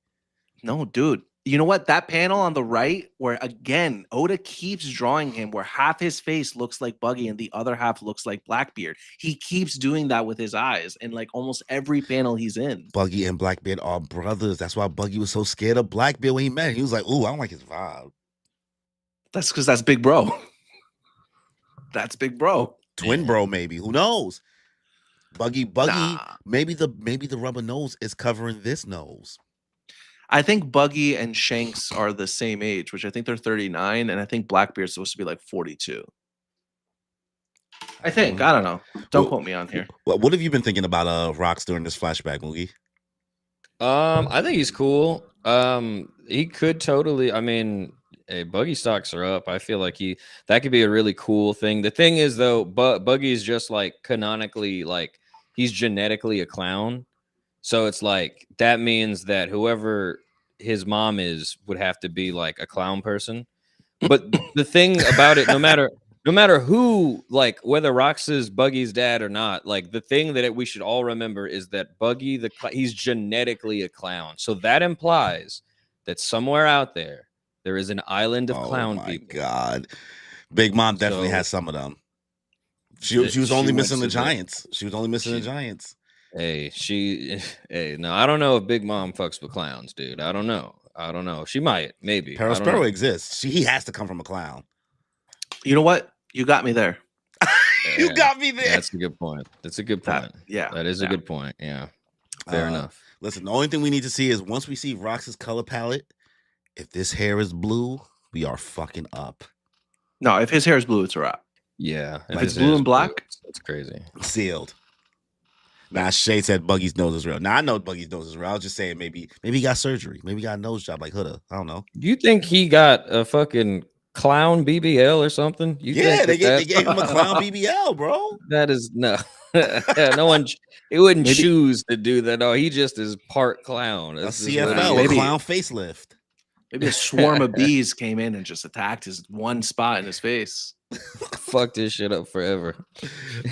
No, dude. You know what? That panel on the right, where again, Oda keeps drawing him where half his face looks like Buggy and the other half looks like Blackbeard. He keeps doing that with his eyes in like almost every panel he's in. Buggy and Blackbeard are brothers. That's why Buggy was so scared of Blackbeard when he met him. He was like, "Ooh, I don't like his vibe." That's because that's Big Bro. That's Big Bro. Twin bro, maybe. Who knows? Buggy. Nah. Maybe the rubber nose is covering this nose. I think Buggy and Shanks are the same age, which I think they're 39, and I think Blackbeard's supposed to be like 42. I think. I don't know. Don't quote me on here. What have you been thinking about Rocks during this flashback movie? I think he's cool. He could totally. I mean, hey, Buggy stocks are up. I feel like that could be a really cool thing. The thing is, though, Buggy is just like canonically, like he's genetically a clown. So it's like that means that whoever his mom is would have to be like a clown person. But the thing about it, no matter who, like whether Rox is Buggy's dad or not, like the thing that we should all remember is that Buggy he's genetically a clown. So that implies that somewhere out there is an island of clown people. Oh my God, Big Mom definitely has some of them. She was only missing the Giants. She was only missing the Giants. Hey, no, I don't know if Big Mom fucks with clowns, dude. I don't know. She might, maybe. Perospero exists. He has to come from a clown. You know what? You got me there. You got me there. That's a good point. That's a good point. That is a good point. Yeah, fair enough. Listen, the only thing we need to see is once we see Rox's color palette if this hair is blue, we are fucking up. No, if his hair is blue, it's a wrap. Yeah. If it's blue and black, that's crazy. Sealed. Nah, Shay said Buggy's nose is real. Now I know Buggy's nose is real. I was just saying maybe he got surgery. Maybe he got a nose job like Huda. I don't know. You think he got a fucking clown BBL or something? Yeah, they gave him a clown BBL, bro. That is no. No one. He wouldn't choose to do that. No, he just is part clown. A CFL, a clown facelift. Maybe a swarm of bees came in and just attacked his one spot in his face. Fuck this shit up forever.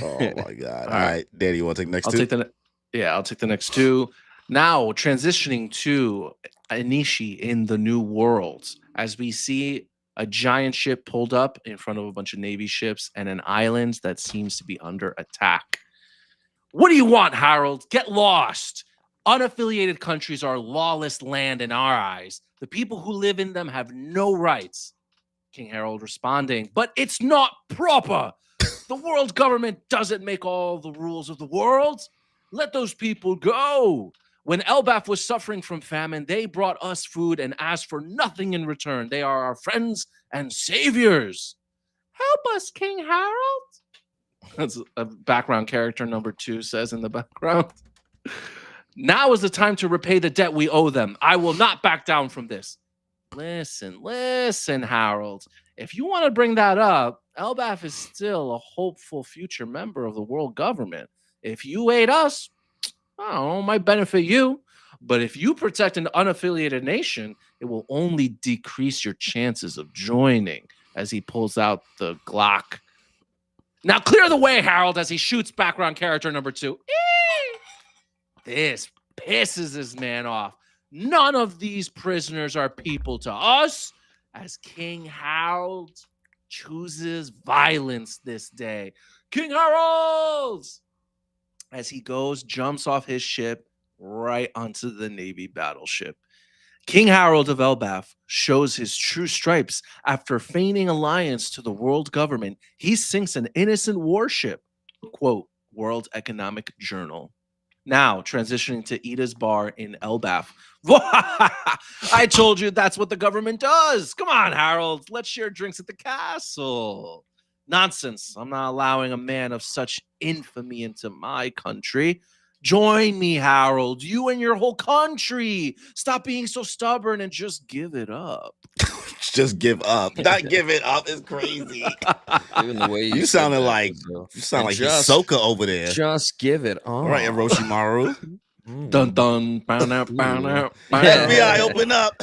Oh my god! All right, Danny, you want to take the next two? I'll take the next two. Now transitioning to Anishi in the New World, as we see a giant ship pulled up in front of a bunch of Navy ships and an island that seems to be under attack. What do you want, Harold? Get lost. Unaffiliated countries are lawless land in our eyes. The people who live in them have no rights. King Harold responding, but it's not proper. The world government doesn't make all the rules of the world. Let those people go. When Elbaf was suffering from famine, they brought us food and asked for nothing in return. They are our friends and saviors. Help us, King Harold. That's a background character number 2 says in the background. Now is the time to repay the debt we owe them. I will not back down from this. Listen, Harold. If you want to bring that up, Elbaf is still a hopeful future member of the world government. If you aid us, I don't know, it might benefit you. But if you protect an unaffiliated nation, it will only decrease your chances of joining, as he pulls out the Glock. Now clear the way, Harold, as he shoots background character number 2. This pisses this man off. None of these prisoners are people to us, as King Harold chooses violence this day. King Harold! As he jumps off his ship right onto the Navy battleship. King Harold of Elbaf shows his true stripes after feigning alliance to the world government. He sinks an innocent warship. Quote, World Economic Journal. Now, transitioning to Ida's bar in Elbaf. I told you that's what the government does. Come on, Harold. Let's share drinks at the castle. Nonsense. I'm not allowing a man of such infamy into my country. Join me, Harold. You and your whole country. Stop being so stubborn and just give it up. Just give up. Not give it up is crazy. Even the way you sound like Hisoka over there. Just give it up. All right, Orochimaru. Dun dun. Bow out. FBI, open up.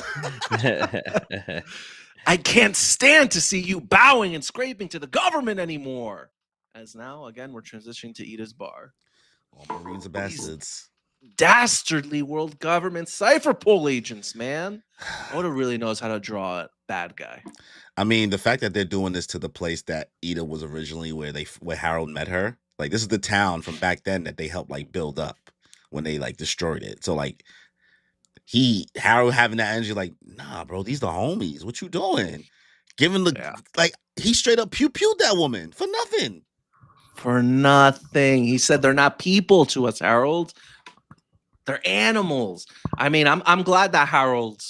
I can't stand to see you bowing and scraping to the government anymore. As now, again, we're transitioning to Ida's bar. All Marines are bastards. Dastardly world government cipher pull agents, man. Oda really knows how to draw a bad guy. I mean, the fact that they're doing this to the place that Ida was originally where Harold met her, like this is the town from back then that they helped like build up when they like destroyed it. So like Harold having that energy, like, nah, bro, these the homies. What you doing? Giving like he straight up pew-pewed that woman for nothing. For nothing. He said they're not people to us, Harold. They're animals. I mean, I'm glad that Harold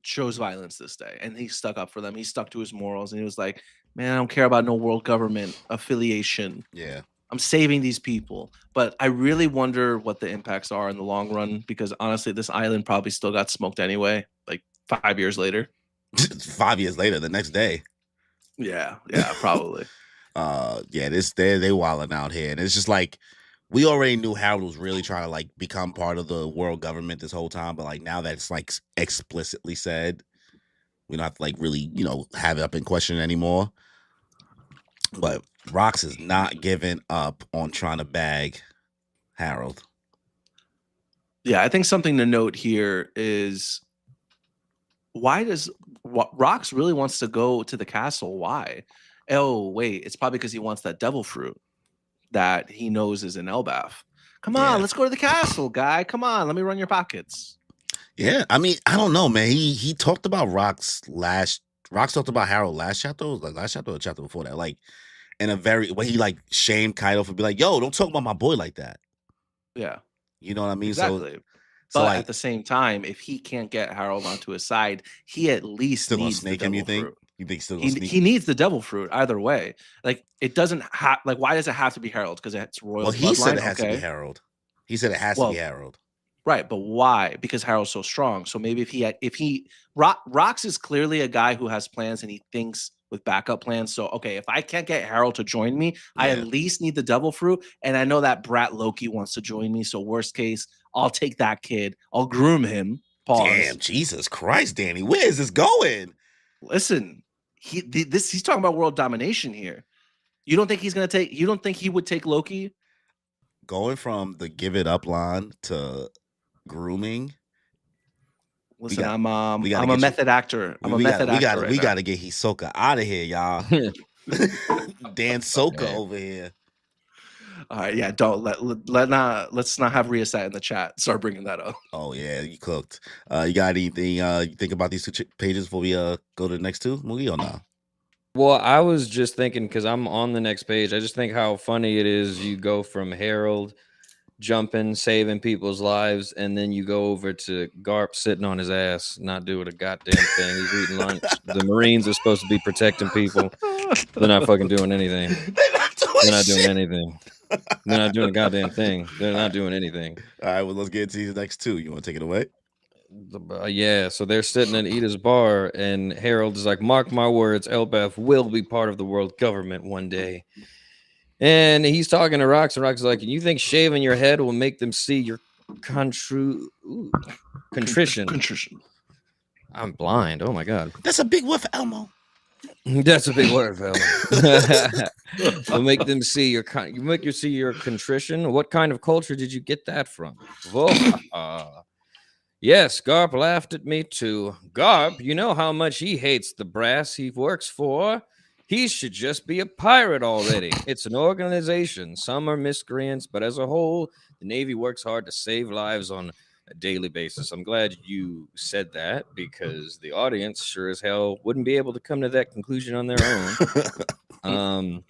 chose violence this day and he stuck up for them. He stuck to his morals and he was like, man, I don't care about no world government affiliation. Yeah. I'm saving these people. But I really wonder what the impacts are in the long run, because honestly, this island probably still got smoked anyway, like 5 years later. 5 years later, the next day. Yeah, probably. They wilding out here. And it's just like, we already knew Harold was really trying to like become part of the world government this whole time, but like now that it's like explicitly said, we don't have to like really, have it up in question anymore. But Rox is not giving up on trying to bag Harold. Yeah, I think something to note here is, why does Rox really wants to go to the castle? Why? Oh, wait, it's probably because he wants that devil fruit that he knows is in Elbaf. Come on, let's go to the castle, guy. Come on, let me run your pockets. Yeah, I mean, I don't know, man. He talked about Rox talked about Harold last chapter. It was like last chapter or the chapter before that. Like in a when he like shamed Kaido for be like, yo, don't talk about my boy like that. Yeah. You know what I mean? Exactly. But like, at the same time, if he can't get Harold onto his side, he at least still gonna needs the snake him, you devil think? fruit. You think still gonna sneak? He needs the devil fruit either way. Like it doesn't have like why does it have to be Harold? Because it's royal Well, he said bloodline. it has to be Okay. Harold. He said it has to be Well, Harold. right, but why? Because Harold's so strong. So maybe if he Rox is clearly a guy who has plans and he thinks with backup plans. So okay, if I can't get Harold to join me, I at Yeah. least need the devil fruit. And I know that brat Loki wants to join me. So worst case, I'll take that kid. I'll groom him. Pause. Damn, Jesus Christ, Danny, where is this going? Listen, he's talking about world domination here. You don't think he's gonna take? You don't think he would take Loki? Going from the give it up line to grooming. Listen, got- I'm we gotta a get you- method actor. I'm a method actor. We now. gotta get Hisoka out of here, y'all. Dan Soka Okay. over here. All right, yeah. Don't let's not have Rhea sat in the chat. Start bringing that up. Oh yeah, you cooked. You got anything you think about these two pages before we go to the next two? Movie or no? Well, I was just thinking because I'm on the next page. I just think how funny it is. You go from Harold jumping, saving people's lives, and then you go over to Garp sitting on his ass, not doing a goddamn thing. He's eating lunch. The Marines are supposed to be protecting people. They're not fucking doing anything. They're not doing anything. They're not doing a goddamn thing. They're not doing anything. All right, well, let's get into the next two. You want to take it away? Yeah, so they're sitting at Ida's bar, and Harold is like, "Mark my words, Elbeth will be part of the world government one day." And he's talking to Rox, and Rox is like, "You think shaving your head will make them see your contrition?" Contrition. I'm blind. Oh my god, That's a big woof, Elmo. that's a big word, fella. Will make them see your you make you see your contrition. What kind of culture did you get that from? Yes, Garp laughed at me too. Garp, you know how much he hates the brass he works for? He should just be a pirate already. It's an organization. Some are miscreants, but as a whole, the Navy works hard to save lives on a daily basis. I'm glad you said that because the audience sure as hell wouldn't be able to come to that conclusion on their own.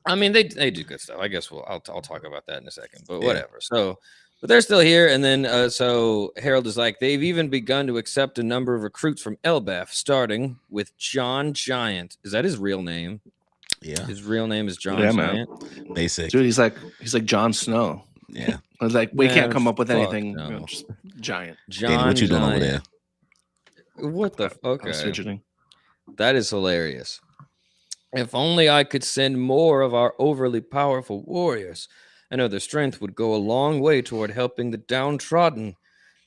I mean, they do good stuff. I guess I'll talk about that in a second, but whatever. So, but they're still here, and then so Harold is like, they've even begun to accept a number of recruits from Elbaf, starting with John Giant. Is that his real name? Yeah, His real name is John Yeah, Giant. basic. Dude, he's like Jon Snow. Yeah, I was like, we Man, can't come up with fuck anything. no. You know, just giant. John Danny, what you doing over Giant. there? What the? I was Okay, fidgeting. that is hilarious. If only I could send more of our overly powerful warriors. I know their strength would go a long way toward helping the downtrodden.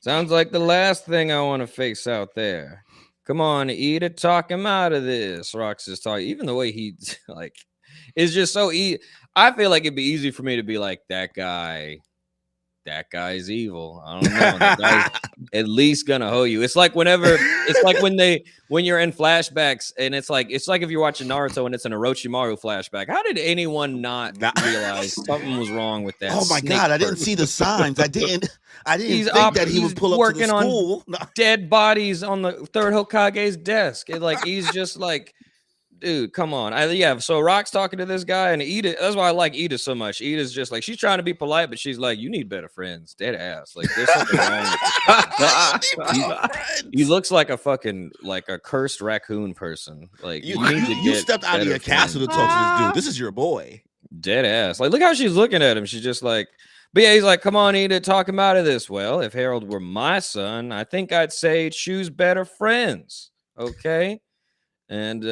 Sounds like the last thing I want to face out there. Come on, Ida, talk him out of this. Rox is talking. Even the way he like is just so easy. I feel like it'd be easy for me to be like, that guy's evil. I don't know. That guy's at least gonna hoe you. It's like when you're in flashbacks and it's like if you're watching Naruto and it's an Orochimaru flashback. How did anyone not realize something was wrong with that? Oh my snake god, I didn't person? see the signs. I didn't He's think that he would pull up to the working on school. Dead bodies on the third Hokage's desk. He's just like, dude, come on. So Rock's talking to this guy, and Ida, that's why I like Ida so much. Ida's just like, she's trying to be polite, but she's like, you need better friends. Dead ass. Like, there's something wrong with this guy. He looks like a fucking, like a cursed raccoon person. Like, you need to you get stepped out of better your castle to friends. talk to this dude. This is your boy. Dead ass. Like, look how she's looking at him. She's just like, but yeah, he's like, come on, Ida, talk him out of this. Well, if Harold were my son, I think I'd say choose better friends. Okay. And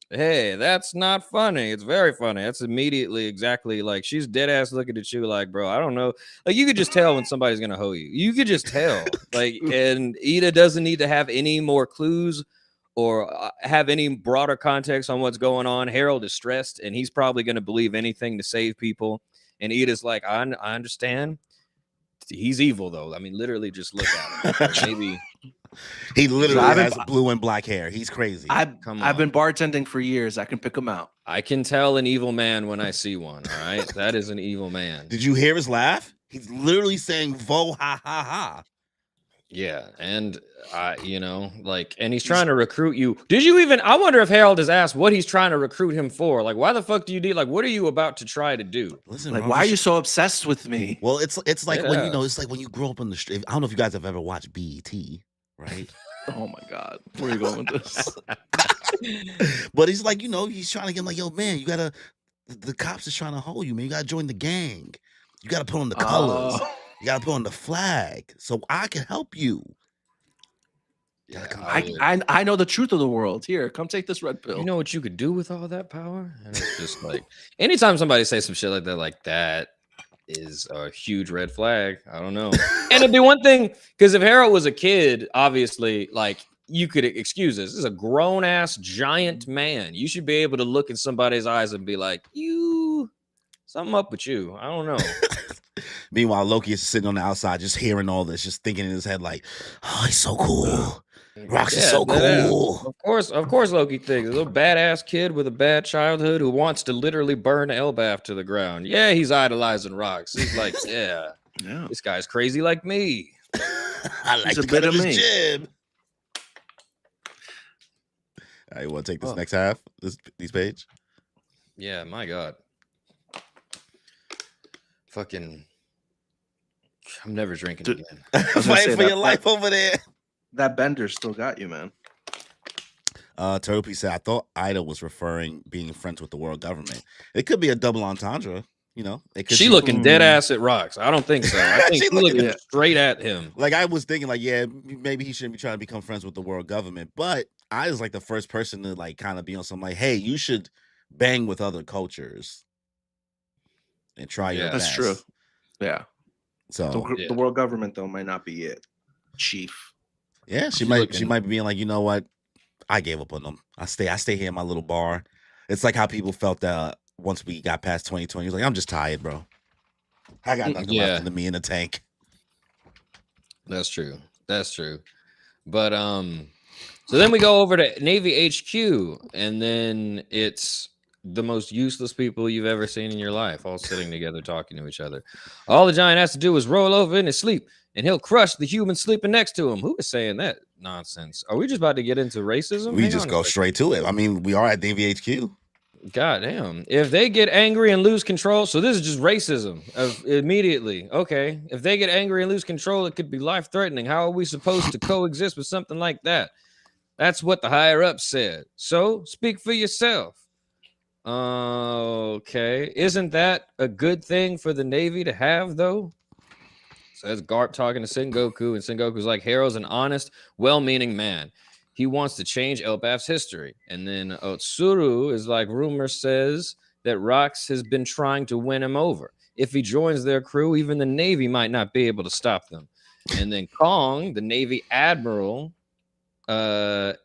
hey, that's not funny. It's very funny. That's immediately exactly like she's dead ass looking at you like, bro, I don't know. Like, you could just tell when somebody's gonna hoe you. You could just tell. Like, and Ida doesn't need to have any more clues or have any broader context on what's going on. Harold is stressed and he's probably gonna believe anything to save people. And Ida's like, I understand. He's evil though. I mean, literally just look at him. Like, maybe He literally has blue and black hair. He's crazy. I've been bartending for years. I can pick him out. I can tell an evil man when I see one. All right, that is an evil man. Did you hear his laugh? He's literally saying "vo ha ha ha." Yeah, and you know, like, and he's trying to recruit you. Did you even? I wonder if Harold has asked what he's trying to recruit him for. Like, why the fuck do you need? Like, what are you about to try to do? Listen, Like, bro, why are you so obsessed with me? Well, it's like when Yeah. it's like when you grow up on the street. I don't know if you guys have ever watched BET, right? Oh my God, where are you going with this? But he's like, he's trying to get him like, yo, man, you gotta. The cops is trying to hold you, man. You gotta join the gang. You gotta put on the colors. You gotta put on the flag, so I can help you. Yeah, I know the truth of the world. Here, come take this red pill. You know what you could do with all that power? And it's just like, anytime somebody says some shit like that is a huge red flag. I don't know. And it'd be one thing, because if Harold was a kid, obviously, like, you could excuse this. This is a grown ass giant man. You should be able to look in somebody's eyes and be like, something up with you. I don't know. Meanwhile, Loki is sitting on the outside, just hearing all this, just thinking in his head like, "Oh, he's so cool. Rox is so cool." Of course, Loki thinks a little badass kid with a bad childhood who wants to literally burn Elbaf to the ground. Yeah, he's idolizing Rox. He's like, yeah, this guy's crazy like me. I like a the bit cut of of his me. jib. All right, you want to take this next half? These page? Yeah, my God. Fucking, I'm never drinking again. Fighting for your life over there. That bender still got you, man. Turtle said, I thought Ida was referring being friends with the world government. It could be a double entendre, It could She looking dead ass at Rox. I don't think so. I think she looking straight at him. Like, I was thinking, like, yeah, maybe he shouldn't be trying to become friends with the world government. But I was like the first person to like kind of be on something like, hey, you should bang with other cultures and try your best. That's true. Yeah. So the world government though might not be it, Chief. Yeah, she might be being like, you know what? I gave up on them. I stay here in my little bar. It's like how people felt that once we got past 2020. He's like, I'm just tired, bro. I got nothing left in me in the tank. That's true. That's true. But so then we go over to Navy HQ, and then it's the most useless people you've ever seen in your life, all sitting together talking to each other. All the giant has to do is roll over in his sleep, and he'll crush the human sleeping next to him. Who is saying that nonsense? Are we just about to get into racism? We just go straight to it. I mean, we are at Navy HQ. God damn. If they get angry and lose control, so this is just racism immediately. Okay. If they get angry and lose control, it could be life-threatening. How are we supposed to coexist with something like that? That's what the higher up said. So speak for yourself. Okay. Isn't that a good thing for the Navy to have, though? Says Garp talking to Sengoku, and Sengoku's like, Harold's an honest, well-meaning man. He wants to change Elbaf's history. And then Otsuru is like, rumor says that Rox has been trying to win him over. If he joins their crew, even the Navy might not be able to stop them. And then Kong, the Navy admiral, they're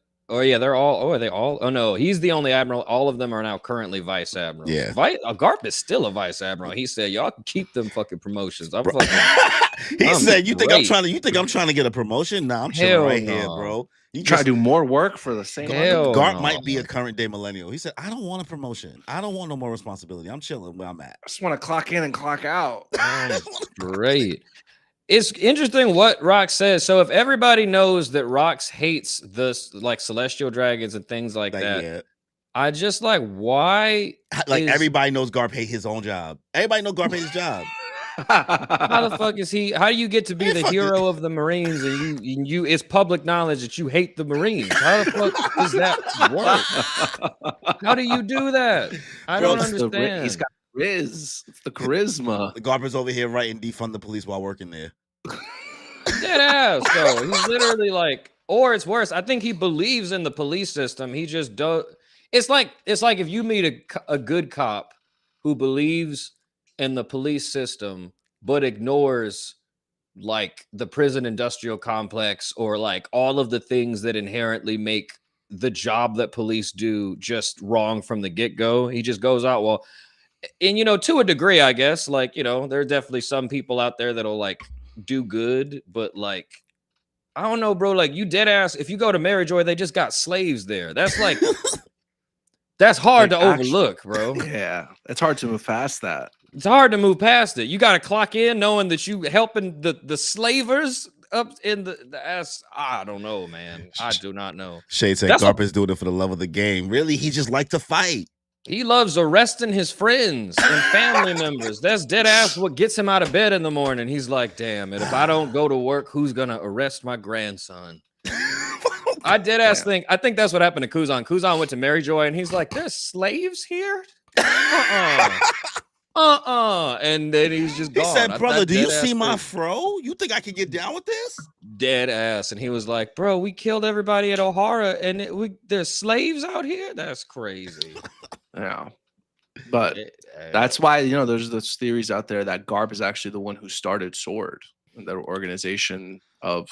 all. Oh, are they all? Oh no, he's the only admiral. All of them are now currently vice admiral. Yeah, Garp is still a vice admiral. He said, "Y'all can keep them fucking promotions." I'm fucking. He said, "You think I'm trying to? You think I'm trying to get a promotion? Nah, I'm chilling right here, bro. You try to do more work for the same. Garp might be a current day millennial. He said, I don't want a promotion. I don't want no more responsibility. I'm chilling where I'm at. I just want to clock in and clock out. Great." It's interesting what Rox says. So if everybody knows that Rox hates this, like celestial dragons and things like that, yeah. I just like, why? Like everybody knows Garp hate his own job. Everybody knows Garp hate his job. How the fuck is he? How do you get to be the hero of the Marines and you? It's public knowledge that you hate the Marines. How the fuck does that work? How do you do that? I don't understand. He's got Riz. It's the charisma. The Garp is over here writing defund the police while working there. Dead ass, though. He's literally like, or it's worse. I think he believes in the police system. He just does. It's like if you meet a good cop who believes in the police system but ignores like the prison industrial complex or like all of the things that inherently make the job that police do just wrong from the get-go. He just goes out, well, and to a degree, I guess, like, there are definitely some people out there that'll like do good, but like, I don't know, bro, like you dead ass, if you go to Maryjoy, they just got slaves there. That's like that's hard to overlook, bro. Yeah, it's hard to move past that. It's hard to move past it. You got to clock in knowing that you helping the slavers up in the ass. I don't know, man. I do not know. Shay said That's Garp is doing it for the love of the game. Really, he just like to fight. He loves arresting his friends and family members. That's dead ass what gets him out of bed in the morning. He's like, damn it, if I don't go to work, who's gonna arrest my grandson? I dead ass think that's what happened to Kuzan. Kuzan went to Mary Joy and he's like, there's slaves here? And then he's just gone. He said, brother, do you see my thing. fro? You think I can get down with this? Dead ass. And he was like, bro, we killed everybody at O'Hara and there's slaves out here? That's crazy. Yeah. But that's why, you know, there's those theories out there that Garp is actually the one who started Sword, the organization of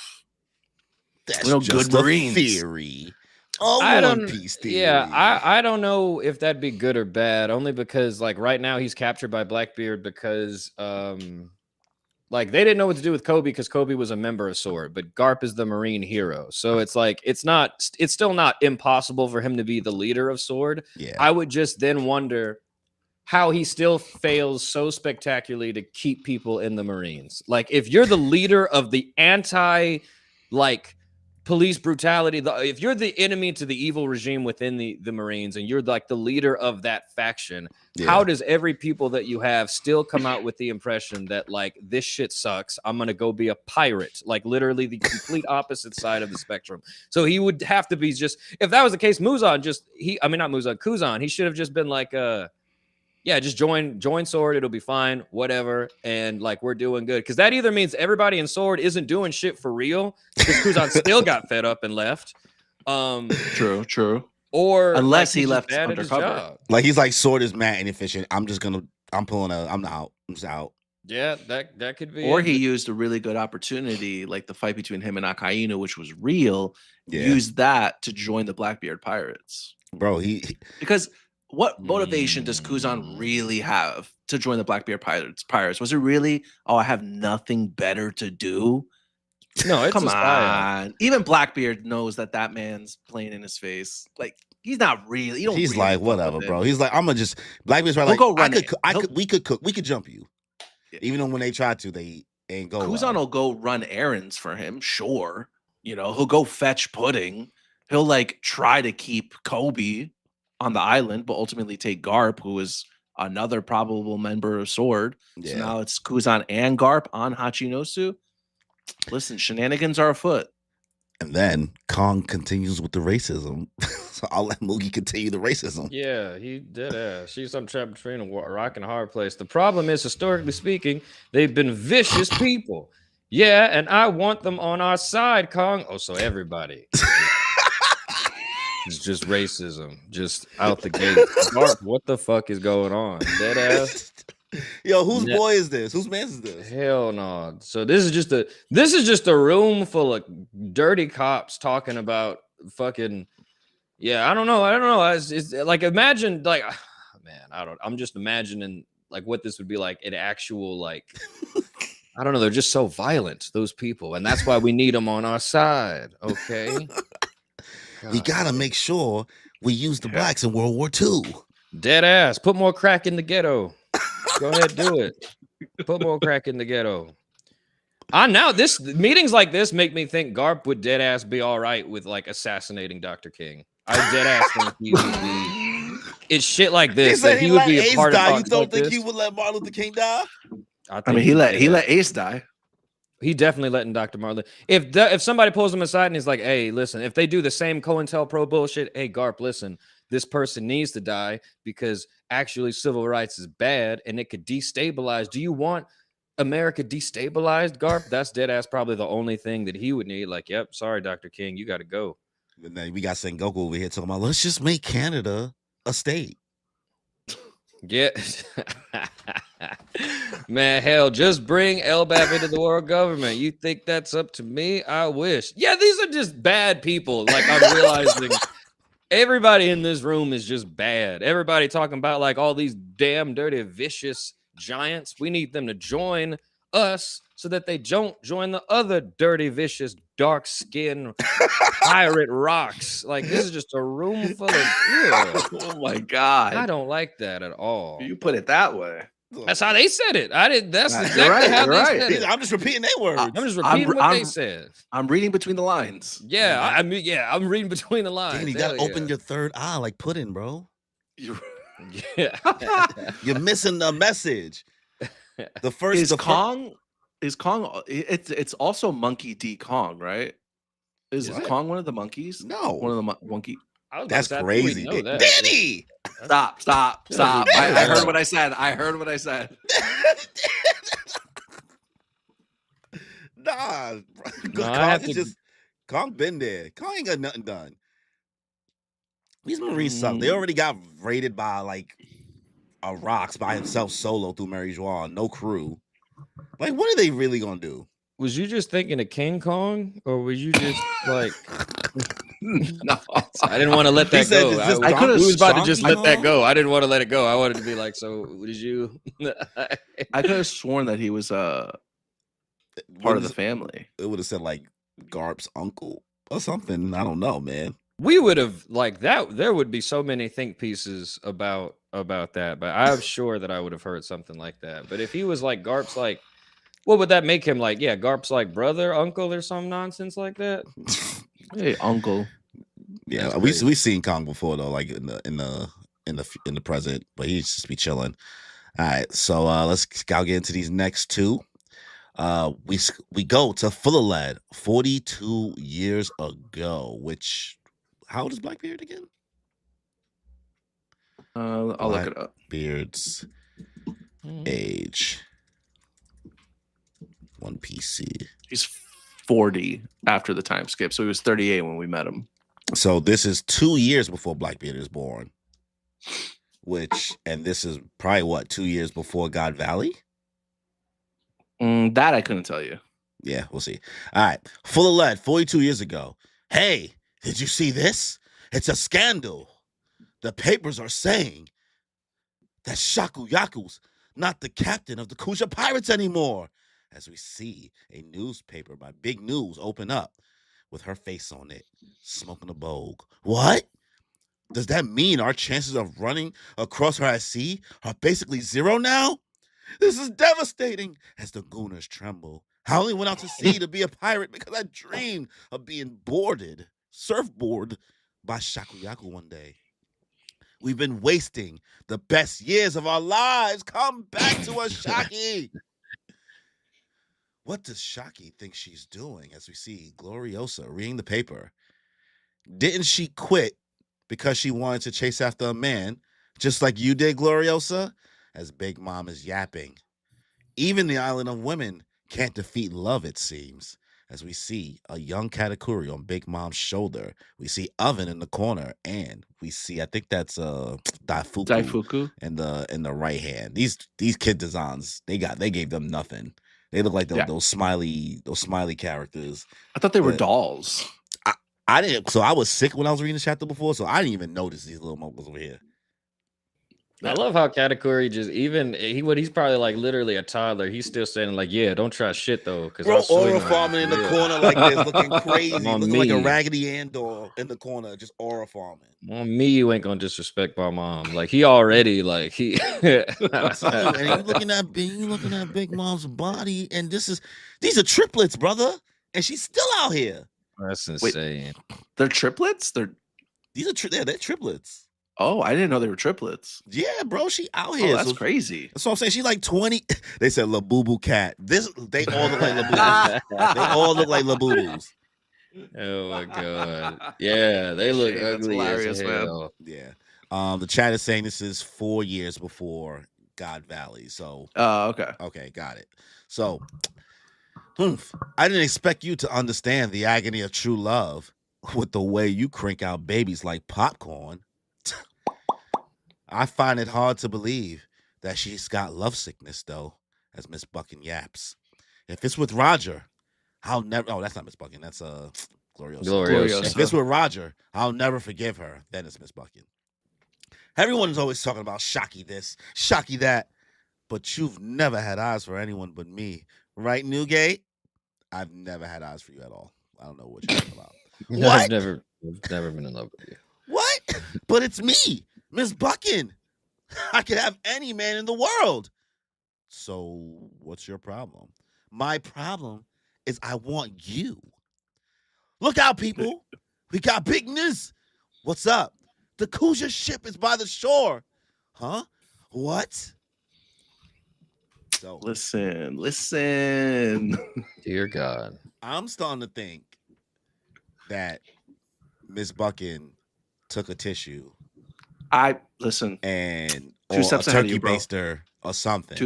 That's good just Marines. a theory. Oh, One Piece theory. Yeah, I don't know if that'd be good or bad, only because like right now he's captured by Blackbeard because like they didn't know what to do with Kobe because Kobe was a member of Sword, but Garp is the Marine hero. So it's like it's still not impossible for him to be the leader of Sword. Yeah. I would just then wonder how he still fails so spectacularly to keep people in the Marines. Like if you're the leader of the anti like police brutality, if you're the enemy to the evil regime within the Marines and you're like the leader of that faction, how does every people that you have still come out with the impression that like this shit sucks, I'm gonna go be a pirate, like literally the complete opposite side of the spectrum? So he would have to be just, if that was the case, Kuzan, he should have just been like yeah, just join Sword, it'll be fine, whatever, and like we're doing good. Because that either means everybody in Sword isn't doing shit for real, because Kuzan still got fed up and left. True. Or unless like, he left bad at his undercover. job. Like he's like, Sword is mad inefficient. I'm out. I'm just out. Yeah, that could be. Or it. he used a really good opportunity, like the fight between him and Akainu, which was real. Yeah. Used that to join the Blackbeard Pirates. Bro, because what motivation does Kuzan really have to join the Blackbeard Pirates? Was it really, oh, I have nothing better to do? No, it's come on. Even Blackbeard knows that man's playing in his face. Like he's not really. He's like, whatever, bro. He's like, I'm gonna just Blackbeard's right. Like, go run we could cook. We could jump you. Yeah. Even though when they try to, they ain't go. Kuzan will go run errands for him. Sure, you know he'll go fetch pudding. He'll like try to keep Kobe on the island, but ultimately take Garp, who is another probable member of Sword. Yeah. So now it's Kuzan and Garp on Hachinosu. Listen, shenanigans are afoot. And then Kong continues with the racism. So I'll let Moogie continue the racism. Yeah, he did. She's some trapped between a rock and a hard place. The problem is, historically speaking, they've been vicious people. Yeah, and I want them on our side, Kong. Oh, so everybody. It's just racism, just out the gate. Garp, what the fuck is going on? Dead ass. Yo, whose boy is this? Whose man is this? Hell no. So this is just a room full of dirty cops talking about fucking. Yeah, I don't know. It's like, imagine like, man, I'm just imagining like what this would be like in actual like. I don't know. They're just so violent, those people, and that's why we need them on our side. Okay. We gotta make sure we use the blacks in World War II. Dead ass. Put more crack in the ghetto. Go ahead, do it. Put more crack in the ghetto. This meetings like this make me think Garp would dead ass be all right with like assassinating Dr. King. I dead ass think he would be. It's shit like this that he would be a part of. You don't think he would let Martin Luther King die? I mean, he let Ace die. He definitely letting Dr. Marley. If somebody pulls him aside and he's like, hey, listen, if they do the same COINTELPRO bullshit, hey, Garp, listen, this person needs to die because actually civil rights is bad and it could destabilize. Do you want America destabilized, Garp? That's dead ass probably the only thing that he would need. Like, yep, sorry, Dr. King, you got to go. And then we got Sengoku over here talking about, let's just make Canada a state. Yeah. Man, hell, just bring Elbap into the world government. You think that's up to me? I wish. Yeah, these are just bad people. Like, I'm realizing everybody in this room is just bad. Everybody talking about like all these damn dirty, vicious giants. We need them to join us so that they don't join the other dirty, vicious, dark skin pirate rocks. Like, this is just a room full of oh my god. I don't like that at all. You put it that way. That's how they said it. I didn't. That's You're exactly right, how you're they right. said it. I'm just repeating their words. I'm just repeating what they said. I'm reading between the lines. Yeah, I mean, yeah, I'm reading between the lines. Damn, you gotta open your third eye like pudding, bro. Yeah. You're missing the message. The first is Kong. It's also Monkey D. Kong, right? Is Kong one of the monkeys? No, one of the monkey. That's crazy, Danny. Stop! I heard what I said. Nah, Kong been there. Kong ain't got nothing done. These Marines suck. They already got raided by like a Rocks by himself solo through Mary Juan, no crew. Like, what are they really gonna do? Was you just thinking of King Kong, or was you just like? No, I didn't want to let that go. I could have was about to just let that go. I didn't want to let it go. I wanted to be like, so did you? I could have sworn that he was part of the family. It would have said like Garp's uncle or something. I don't know, man. We would have like that. There would be so many think pieces about that, but I'm sure that I would have heard something like that. But if he was like Garp's, like, what would that make him like? Yeah, Garp's like brother, uncle, or some nonsense like that. Hey, uncle. Yeah, we've seen Kong before though, like in the present, but he just be chilling. All right, so let's get into these next two. We go to Fullerled 42 years ago. Which, how old is Blackbeard again? I'll look it up. Beard's age. One PC. He's 40 after the time skip, so he was 38 when we met him. So this is 2 years before Blackbeard is born. And this is probably what, 2 years before God Valley? That I couldn't tell you. Yeah, we'll see. All right. Full of lead, 42 years ago. Hey, did you see this? It's a scandal. The papers are saying that Shakuyaku's not the captain of the Kuja Pirates anymore. As we see a newspaper by Big News open up with her face on it, smoking a bogue. What? Does that mean our chances of running across her at sea are basically zero now? This is devastating, as the Gooners tremble. I only went out to sea to be a pirate because I dreamed of being surfboard by Shakuyaku one day. We've been wasting the best years of our lives. Come back to us, Shaki. What does Shaki think she's doing? As we see Gloriosa reading the paper. Didn't she quit because she wanted to chase after a man, just like you did, Gloriosa? As Big Mom is yapping. Even the Island of Women can't defeat love, it seems. As we see a young Katakuri on Big Mom's shoulder. We see Oven in the corner, and we see, I think that's Daifuku in the right hand. These kid designs, they gave them nothing. They look like those smiley characters. I thought they were dolls. I didn't. So I was sick when I was reading the chapter before, so I didn't even notice these little moguls over here. I love how Katakuri just he's probably like literally a toddler. He's still saying like, yeah, don't try shit though. Because aura farming in the corner like this, looking crazy, looking like a Raggedy Ann doll in the corner, just aura farming. On me, you ain't gonna disrespect my mom. Like he already like he. And you looking at Big Mom's body, and these are triplets, brother, and she's still out here. That's insane. Wait, they're triplets. They're triplets. Oh, I didn't know they were triplets. Yeah, bro, she out here. Oh, that's crazy. That's what I'm saying. She's like 20. They said Labubu cat. They all look like Labubus. They all look like Labubus. Oh my god. Yeah, they look ugly as hell. Yeah. The chat is saying this is 4 years before God Valley. So okay. Okay, got it. So I didn't expect you to understand the agony of true love with the way you crank out babies like popcorn. I find it hard to believe that she's got lovesickness, though, as Miss Buckin yaps. If it's with Roger, I'll never. Oh, that's not Miss Buckin. That's Gloriosa. If it's with Roger, I'll never forgive her. Then it's Miss Buckin. Everyone is always talking about Shaki this, Shaki that, but you've never had eyes for anyone but me, right, Newgate? I've never had eyes for you at all. I don't know what you're talking about. What? I've never been in love with you. What? But it's me, Miss Buckin. I could have any man in the world. So what's your problem? My problem is I want you. Look out, people. We got big news. What's up? The Kuja ship is by the shore. Huh? What? So Listen. Dear God. I'm starting to think that Miss Buckin took a tissue Listen. and Two or a steps ahead of turkey you, bro. baster or something.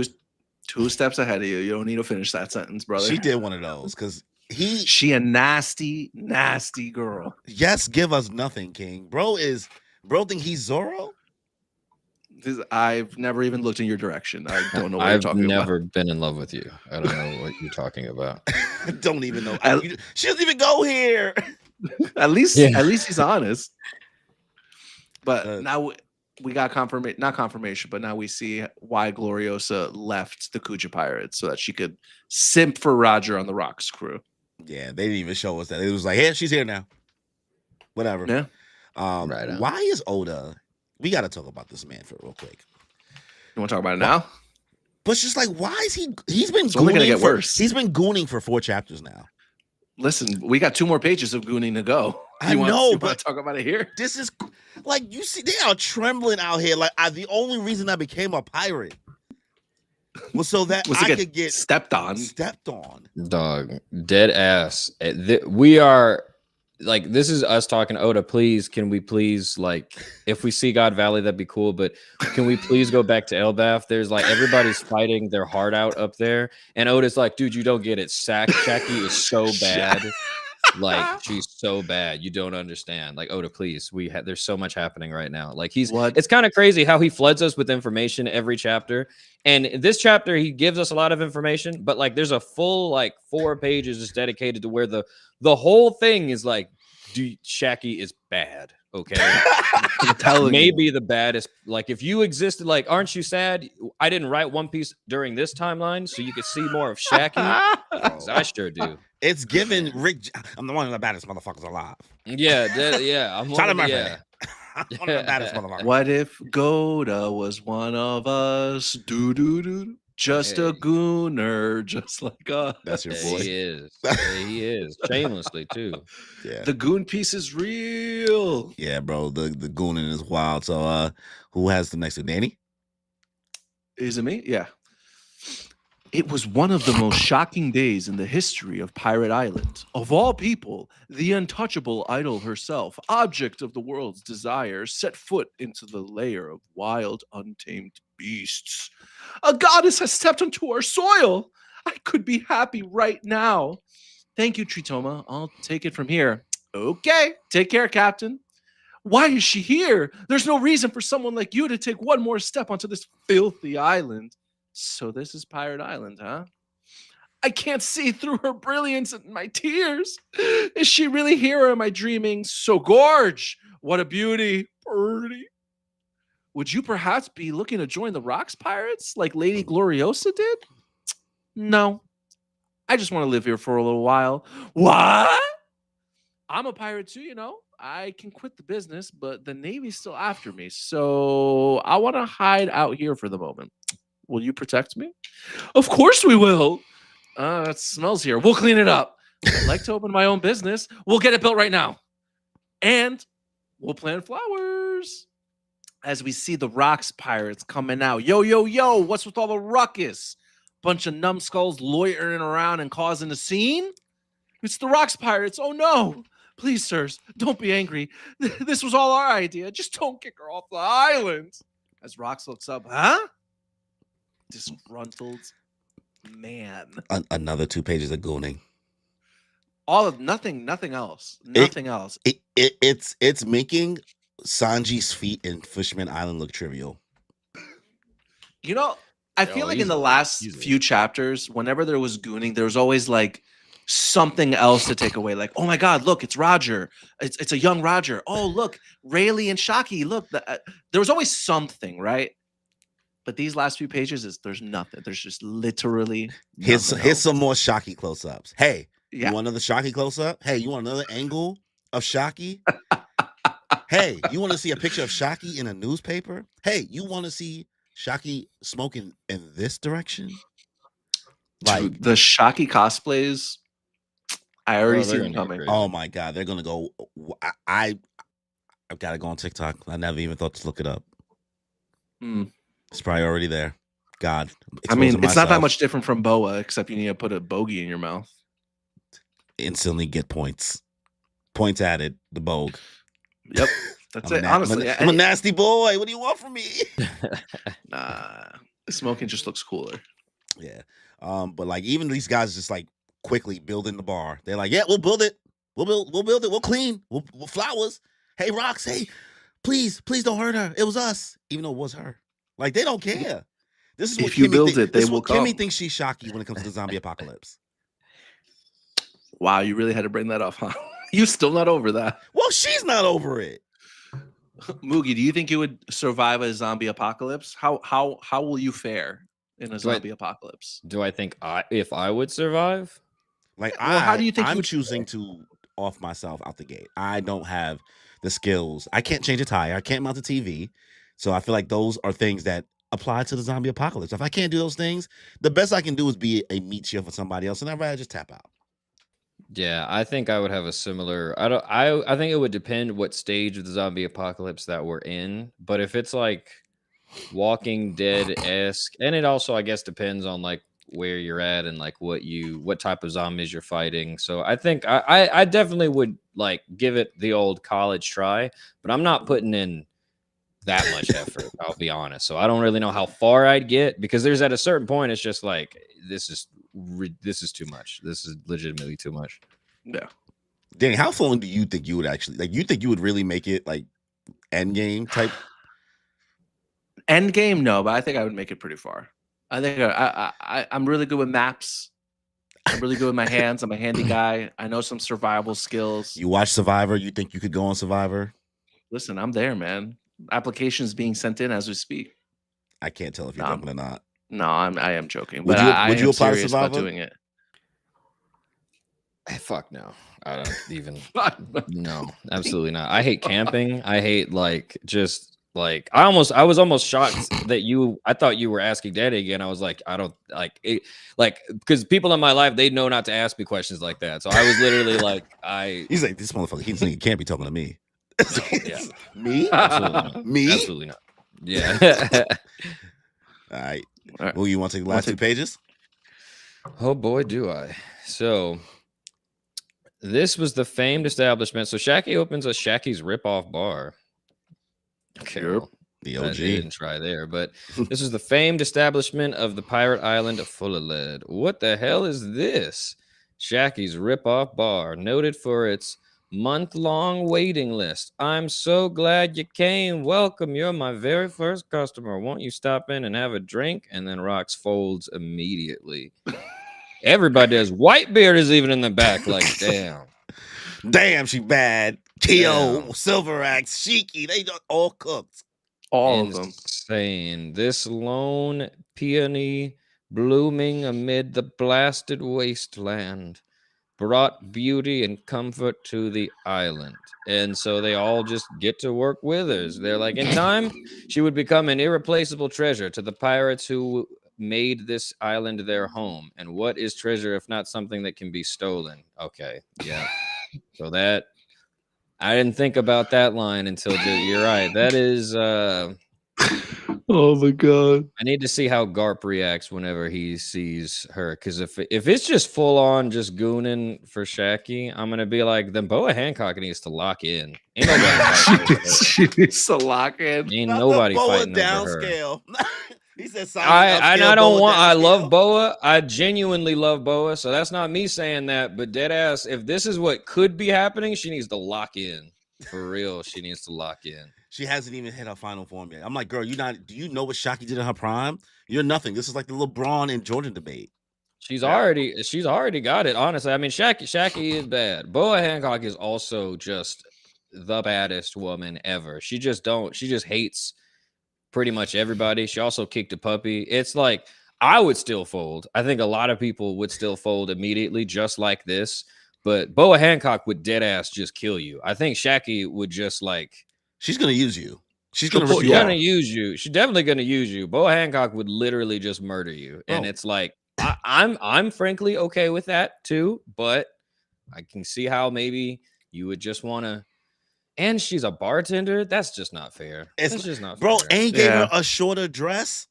Two steps ahead of you. You don't need to finish that sentence, brother. She did one of those because she a nasty, nasty girl. Yes, give us nothing, King. Bro think he's Zorro? I've never even looked in your direction. I don't know what you're talking I've about. never been in love with you. I don't know what you're talking about. Don't even know. She doesn't even go here. At least he's honest. But now we got not confirmation, but now we see why Gloriosa left the Kuja Pirates so that she could simp for Roger on the Rocks crew. Yeah, they didn't even show us that. It was like, hey, she's here now. Whatever. Yeah. Why is Oda? We got to talk about this man for real quick. You want to talk about it now? But it's just like, why is he's been it's only gonna get worse. He's been gooning for 4 chapters now. Listen, we got 2 more pages of gooning to go. You want to talk about it here? This is like, you see, they are trembling out here. Like, the only reason I became a pirate was so that I could get stepped on. Dog, dead ass. We are like, this is us talking. Oda, please, can we please, like, if we see God Valley, that'd be cool. But can we please go back to Elbaf? There's like, everybody's fighting their heart out up there, and Oda's like, dude, you don't get it. Shaki is so bad. Like, she's so bad. You don't understand. Like, Oda, please. There's so much happening right now. Like, it's kind of crazy how he floods us with information every chapter. And this chapter, he gives us a lot of information, but like, there's a full like 4 pages just dedicated to where the whole thing is like, Shaki is bad. Okay. Maybe the baddest. Like, if you existed, like, aren't you sad I didn't write One Piece during this timeline so you could see more of Shaki? I sure do. It's given Rick. I'm the one of the baddest motherfuckers alive. Yeah, yeah. I'm one of the baddest motherfuckers. What if Goda was one of us? Just a gooner, just like us. That's your boy. He is. He is. Shamelessly, too. Yeah. The goon piece is real. Yeah, bro. The gooning is wild. So, who has the next one? Danny? Is it me? Yeah. It was one of the most shocking days in the history of Pirate Island. Of all people, the untouchable idol herself, object of the world's desire, set foot into the lair of wild, untamed beasts. A goddess has stepped onto our soil. I could be happy right now. Thank you, Tritoma. I'll take it from here. Okay. Take care, Captain. Why is she here? There's no reason for someone like you to take one more step onto this filthy island. So this is Pirate Island, huh? I can't see through her brilliance and my tears. Is she really here or am I dreaming? So gorge. What a beauty. Pretty. Would you perhaps be looking to join the Rocks Pirates like Lady Gloriosa did? No. I just want to live here for a little while. What? I'm a pirate too, you know. I can quit the business, but the Navy's still after me. So I want to hide out here for the moment. Will you protect me? Of course we will. It smells here. We'll clean it up. I'd like to open my own business. We'll get it built right now. And we'll plant flowers. As we see the Rocks Pirates coming out. Yo, yo, yo, what's with all the ruckus? Bunch of numbskulls loitering around and causing a scene? It's the Rocks Pirates. Oh, no. Please, sirs, don't be angry. This was all our idea. Just don't kick her off the island. As Rocks looks up, huh? Disgruntled man. Another 2 pages of gooning. All of nothing else. Nothing else. It's making Sanji's feet in Fishman Island look trivial. You know, I feel like in the last few chapters, whenever there was gooning, there was always like something else to take away. Like, oh my God, look, it's Roger. It's a young Roger. Oh, look, Rayleigh and Shaki. Look, there was always something, right? But these last few pages, there's nothing. There's just literally nothing. Here's some more Shaki close-ups. Hey, yeah. You want another Shaki close-up? Hey, you want another angle of Shaki? Hey, you want to see a picture of Shaki in a newspaper? Hey, you want to see Shockey smoking in this direction. Dude, the Shockey cosplays, I already see them coming. Oh my god, they're gonna go. I've got to go on TikTok. I never even thought to look it up. It's probably already there. God, I mean, it's not that much different from Boa, except you need to put a bogey in your mouth. Instantly get points. Points added. The Bogue. Yep, that's it. Honestly, I'm a nasty boy. What do you want from me? Smoking just looks cooler. Yeah. But like even these guys just like quickly building the bar. They're like, yeah, we'll build it. We'll build it. We'll clean. We'll flowers. Hey, Rocks. Hey, please don't hurt her. It was us, even though it was her. Like they don't care. This is what if you build it, they will come. Kimmy thinks she's Shockey when it comes to the zombie apocalypse. Wow, you really had to bring that up, huh? You still not over that? Well, she's not over it. Moogie, do you think you would survive a zombie apocalypse? How will you fare in a zombie apocalypse? Do I think if I would survive? Like how do you think I'm choosing to off myself out the gate? I don't have the skills. I can't change a tire. I can't mount a TV. So I feel like those are things that apply to the zombie apocalypse. If I can't do those things, the best I can do is be a meat shield for somebody else, and I'd rather just tap out. Yeah, I think I would have a similar. I think it would depend what stage of the zombie apocalypse that we're in. But if it's like Walking Dead-esque, and it also I guess depends on like where you're at and like what type of zombies you're fighting. So I think I definitely would like give it the old college try, but I'm not putting in that much effort. I'll be honest. So I don't really know how far I'd get because there's at a certain point it's just like this is too much. This is legitimately too much. Yeah. Danny, how long do you think you would actually like? You think you would really make it like end game type? End game, no, but I think I would make it pretty far. I think I'm really good with maps. I'm really good with my hands. I'm a handy guy. I know some survival skills. You watch Survivor. You think you could go on Survivor? Listen, I'm there, man. Applications being sent in as we speak. I can't tell if you're joking or not. No, I am joking. Would but you apply to serious Survivor? about doing it. Fuck no. I don't even. No, absolutely not. I hate camping. I hate like just like I was almost shocked that I thought you were asking Daddy again. I was like, I don't like it, like because people in my life they know not to ask me questions like that. So I was literally like, He's like this motherfucker. He can't be talking to me. Yeah. Me? Absolutely not. Me? Absolutely not. Yeah. All right. Well, you want to take the last 2 pages? Oh boy, do I. So this was the famed establishment. So Shacky opens a Shacky's Rip-Off Bar. Okay, well, the OG. Didn't try there, but this is the famed establishment of the pirate island of Full of Lead. What the hell is this? Shacky's Rip-Off Bar, noted for its month-long waiting list. I'm so glad you came. Welcome. You're my very first customer. Won't you stop in and have a drink? And then Rocks folds immediately. Everybody does. Whitebeard is even in the back. Like, damn. Damn, she bad. Keo, Silver Axe, Shiki, they all cooked. All of them. Insane. This lone peony blooming amid the blasted wasteland brought beauty and comfort to the island. And so they all just get to work with her. They're like, in time, she would become an irreplaceable treasure to the pirates who made this island their home. And what is treasure if not something that can be stolen? Okay, yeah. So that, I didn't think about that line until you're right. That is, oh my god! I need to see how Garp reacts whenever he sees her, because if it's just full on just gooning for Shacky, I'm gonna be like, then Boa Hancock needs to lock in. Ain't nobody she needs to lock in. Ain't nobody Boa fighting over her. downscale. He said, I love Boa. I genuinely love Boa. So that's not me saying that, but dead ass, if this is what could be happening, she needs to lock in. For real, she needs to lock in. She hasn't even hit her final form yet. I'm like, girl, do you know what Shockey did in her prime? You're nothing. This is like the LeBron and Jordan debate. She's already got it. Honestly, I mean, Shacky is bad. Boa Hancock is also just the baddest woman ever. She just hates pretty much everybody. She also kicked a puppy. It's like, I would still fold. I think a lot of people would still fold immediately, just like this. But Boa Hancock would dead ass just kill you. I think Shacky would just like. She's gonna use you. She's She'll gonna pull- rip She's you yeah. gonna off. use you. She's definitely gonna use you. Bo Hancock would literally just murder you, and Oh. it's like I'm frankly okay with that too. But I can see how maybe you would just want to. And she's a bartender. That's just not fair. It's That's just not bro, fair. and he gave her Yeah. a shorter dress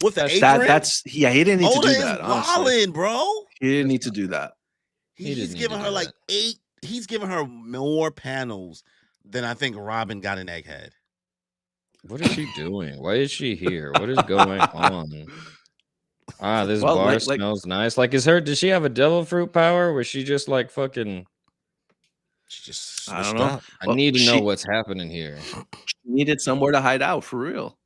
with the That's apron. That's he didn't need to Oda do is that. Honestly, wildin', bro. he didn't That's need to not do fair. that. He didn't He's need giving to her do like that. 8. He's giving her more panels than I think Robin got in Egghead. What is she doing? Why is she here? What is going on? Ah, this Well, bar like smells nice. Like, does she have a devil fruit power where she just like fucking? She just I don't switched know. up. I Well, need to know she what's happening here. needed somewhere to hide out for real.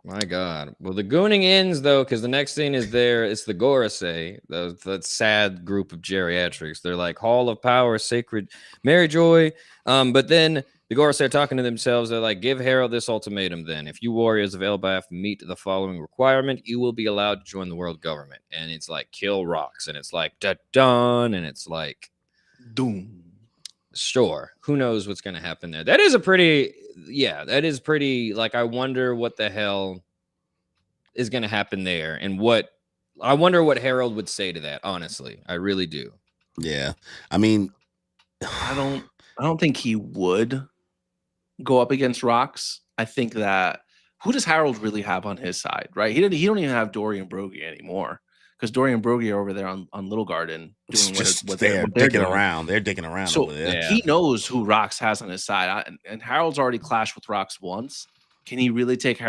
My God. Well, the gooning ends though, because the next scene is there. It's the Gorosei, the sad group of geriatrics. They're like Hall of Power, Sacred Mary Joy. But then the Gorosei are talking to themselves. They're like, give Harold this ultimatum. Then, if you warriors of Elbaf meet the following requirement, you will be allowed to join the world government. And it's like kill rocks, and it's like done, and it's like Doom. sure, who knows what's going to happen there. That is a pretty, yeah, that is pretty, like, I wonder what the hell is going to happen there, and I wonder what Harold would say to that. Honestly, I really do. Yeah. I mean, I don't think he would go up against rocks. I think that who does Harold really have on his side, right? He don't even have Dorian Broggie anymore, because Dorian Broggie are over there on Little Garden doing just what they're they're dicking doing. around. They're dicking around So over there. Yeah. he knows who Rocks has on his side, and Harold's already clashed with Rocks once. Can he really take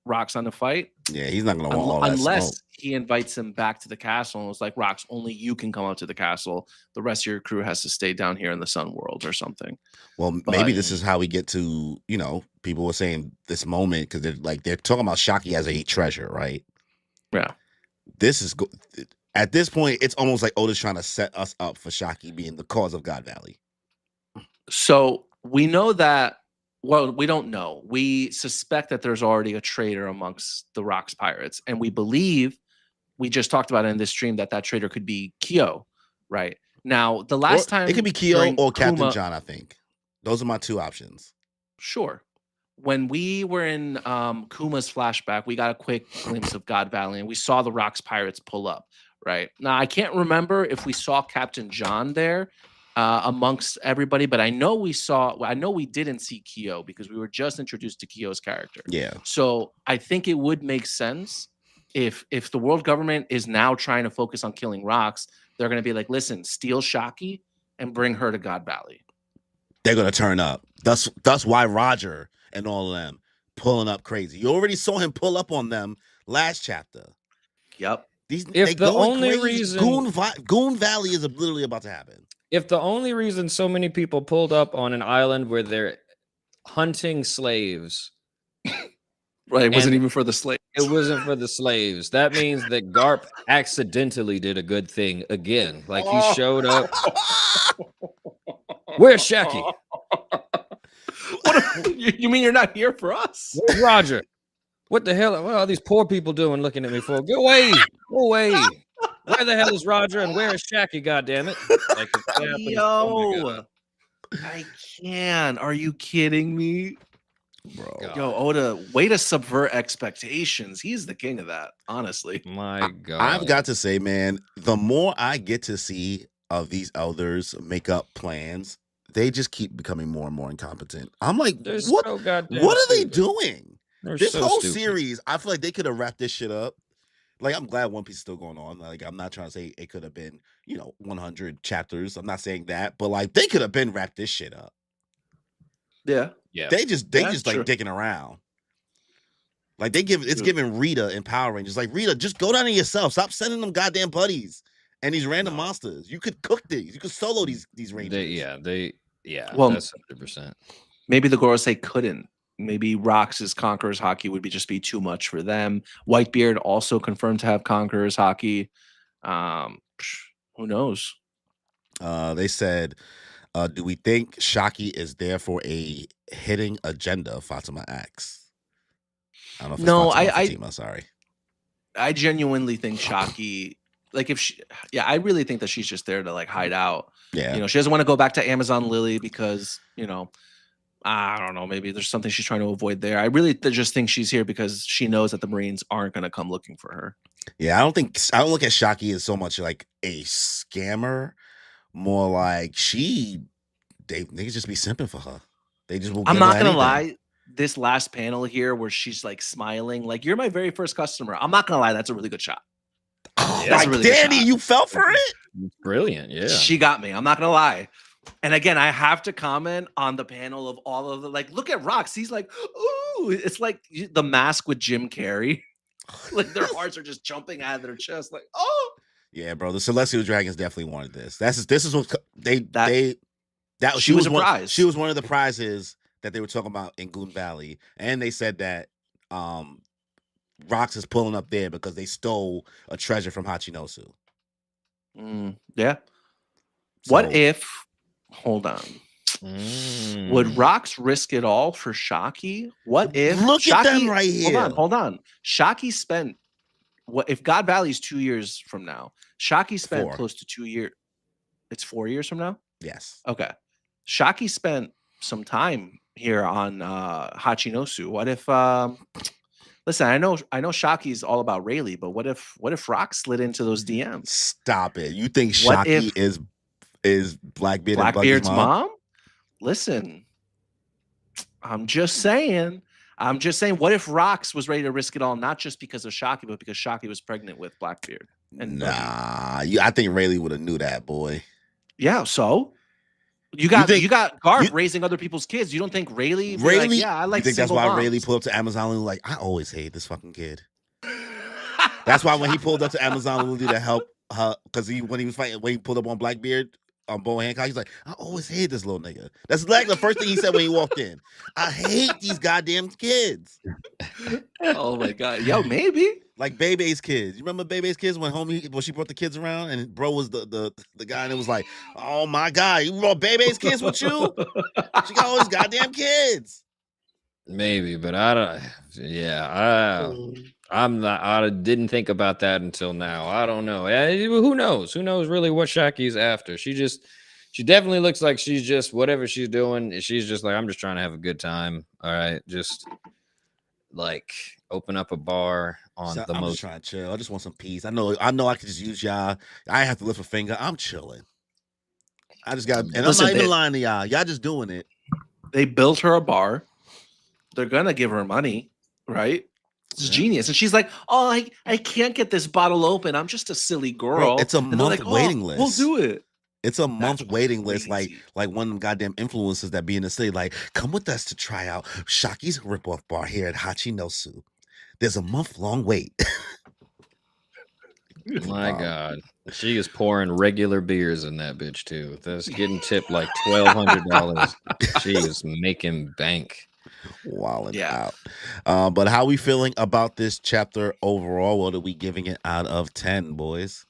Rocks on the fight? Yeah, he's not gonna want all that Unless smoke. he invites him back to the castle and was like, Rocks, only you can come out to the castle. The rest of your crew has to stay down here in the Sun World or something. Well, maybe this is how we get to, people were saying this moment because they're talking about Shaki as a treasure, right? Yeah. This is at this point, it's almost like Oda's trying to set us up for Shaki being the cause of God Valley. So we know that. Well, we don't know. We suspect that there's already a traitor amongst the Rocks pirates, and we believe we just talked about it in this stream that traitor could be Kyo, right? Now, the last time it could be Kyo during or Captain Kuma- John. I think those are my two options. Sure. When we were in Kuma's flashback, we got a quick glimpse of God Valley, and we saw the Rocks pirates pull up, right? Now, I can't remember if we saw Captain John there amongst everybody, but I know we didn't see Kyo because we were just introduced to Kyo's character. Yeah. So I think it would make sense if the world government is now trying to focus on killing Rocks, they're going to be like, listen, steal Shaki and bring her to God Valley. They're gonna turn up. That's why Roger and all of them pulling up crazy. You already saw him pull up on them last chapter. Yep. If the only reason Goon Valley is literally about to happen. If the only reason so many people pulled up on an island where they're hunting slaves, right, it wasn't even for the slaves. It wasn't for the slaves. That means that Garp accidentally did a good thing again. Like he showed up. Where's Shaki? You mean you're not here for us? Where's Roger? What the hell? What are these poor people doing looking at me for? Go away. Go away. Where the hell is Roger and where is Shaki, goddammit? Like, yo, I can. Are you kidding me? Bro. God. Yo, Oda, way to subvert expectations. He's the king of that, honestly. My God. I've got to say, man, the more I get to see of these elders make up plans, they just keep becoming more and more incompetent. I'm like, what are they doing? This whole series, I feel like they could have wrapped this shit up. Like, I'm glad One Piece is still going on. Like, I'm not trying to say it could have been, 100 chapters. I'm not saying that, but like, they could have been wrapped this shit up. Yeah. They just like dicking around. Like it's giving Rita in Power Rangers. Like, Rita, just go down to yourself. Stop sending them goddamn buddies and these random monsters. You could cook these. You could solo these rangers. Well, that's 100%. Maybe the Gorosei couldn't. Maybe Rox's Conqueror's Hockey would just be too much for them. Whitebeard also confirmed to have Conqueror's Hockey. Who knows? They said, do we think Shaki is there for a hidden agenda? Fatima asks. I don't know if it's Fatima, sorry. I genuinely think Shaki, like I really think that she's just there to like hide out. Yeah. She doesn't want to go back to Amazon Lily because, I don't know. Maybe there's something she's trying to avoid there. I really just think she's here because she knows that the Marines aren't going to come looking for her. Yeah, I don't look at Shockey as so much like a scammer, more like they just be simping for her. They just will give I'm her not gonna anything. lie. This last panel here, where she's like smiling, like you're my very first customer. I'm not gonna lie. That's a really good shot. Oh, That's a like really good Danny, shot. you fell for it. Brilliant, yeah. She got me. I'm not gonna lie. And again, I have to comment on the panel of all of the like. Look at Rox. He's like, ooh, it's like the Mask with Jim Carrey. Like their hearts are just jumping out of their chest. Like, oh, Yeah, bro. The Celestial Dragons definitely wanted this. This is what she was a one, prize. She was one of the prizes that they were talking about in Goon Valley, and they said that Rox is pulling up there because they stole a treasure from Hachinosu. Yeah. So, what if? Hold on. Would Rox risk it all for Shockey? What if? Look Shockey, at them right here. Hold on. Shockey spent what if God Valley's 2 years from now? Shockey spent close to 2 years. It's 4 years from now? Yes. Okay. Shockey spent some time here on Hachinosu. What if listen, I know Shockey's all about Rayleigh, but what if Rox slid into those DMs? Stop it. You think Shockey is Blackbeard's mom? Listen, I'm just saying. What if Rox was ready to risk it all, not just because of Shockey, but because Shockey was pregnant with Blackbeard? I think Rayleigh would have knew that, boy. Yeah, so you got Garth raising other people's kids. You don't think Rayleigh? Like, yeah, I like. You think that's why Rayleigh pulled up to Amazon and was like, I always hate this fucking kid. That's why when he pulled up to Amazon Lily to help her, because when he pulled up on Blackbeard on Bo Hancock, he's like, I always hate this little nigga. That's like the first thing he said when he walked in. I hate these goddamn kids. Oh my god, yo, maybe like Bebe's kids. You remember Bebe's kids when she brought the kids around and bro was the guy and it was like, oh my god, you brought Bebe's kids with you? She got all these goddamn kids. Maybe, but I don't. Yeah, I'm not. I didn't think about that until now. I don't know. Who knows? Who knows really what Shockey's after? She definitely looks like she's just whatever she's doing. She's just like, I'm just trying to have a good time. All right, just like open up a bar on I'm just trying to chill. I just want some peace. I know I could just use y'all. I have to lift a finger. I'm chilling. I just got, and listen, I'm not even lying to y'all. Y'all just doing it. They built her a bar. They're gonna give her money, right? It's genius. And she's like, oh, I can't get this bottle open. I'm just a silly girl. Bro, it's a month waiting list. We'll do it. It's a month waiting list, like one of them goddamn influencers that be in the city. Like, come with us to try out Shockey's ripoff bar here at Hachinosu. There's a month-long wait. My God, she is pouring regular beers in that bitch too. That's getting tipped like $1,200. She is making bank. Walling out. But how we feeling about this chapter overall? What are we giving it out of 10, boys?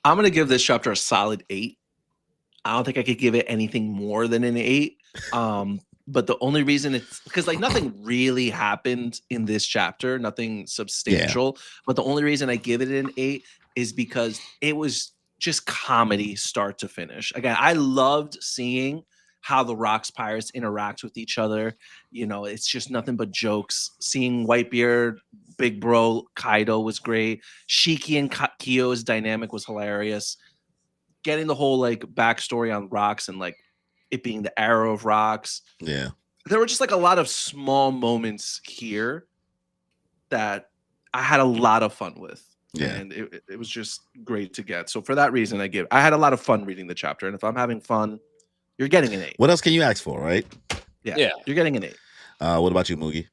I'm gonna give this chapter a solid 8. I don't think I could give it anything more than an 8. But the only reason it's because like nothing really happened in this chapter, nothing substantial. Yeah. But the only reason I give it an 8 is because it was just comedy start to finish. Again, I loved seeing how the Rox Pirates interact with each other. You know, it's just nothing but jokes. Seeing Whitebeard, Big Bro, Kaido was great. Shiki and Kyo's dynamic was hilarious. Getting the whole like backstory on Rox and like it being the arrow of Rox. Yeah. There were just like a lot of small moments here that I had a lot of fun with. Yeah. And it was just great to get. So for that reason, I had a lot of fun reading the chapter. And if I'm having fun, you're getting an 8. What else can you ask for, right? Yeah. You're getting an 8. What about you, Moogie?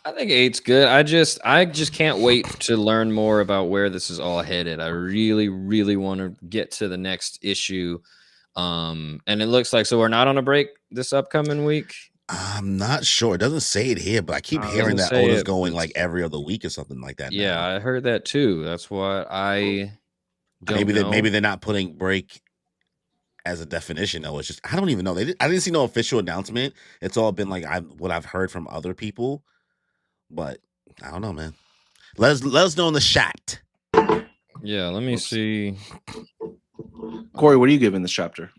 I think 8's good. I just can't wait to learn more about where this is all headed. I really, really want to get to the next issue. And it looks like so we're not on a break this upcoming week. I'm not sure. It doesn't say it here, but I keep hearing that Oda's going like every other week or something like that. Yeah, now. I heard that too. That's what I don't know. Maybe they're not putting break as a definition, though. It's just I don't even know. I didn't see no official announcement. It's all been like what I've heard from other people, but I don't know, man. Let us know in the chat. Yeah, let me see. Corey, what are you giving this chapter?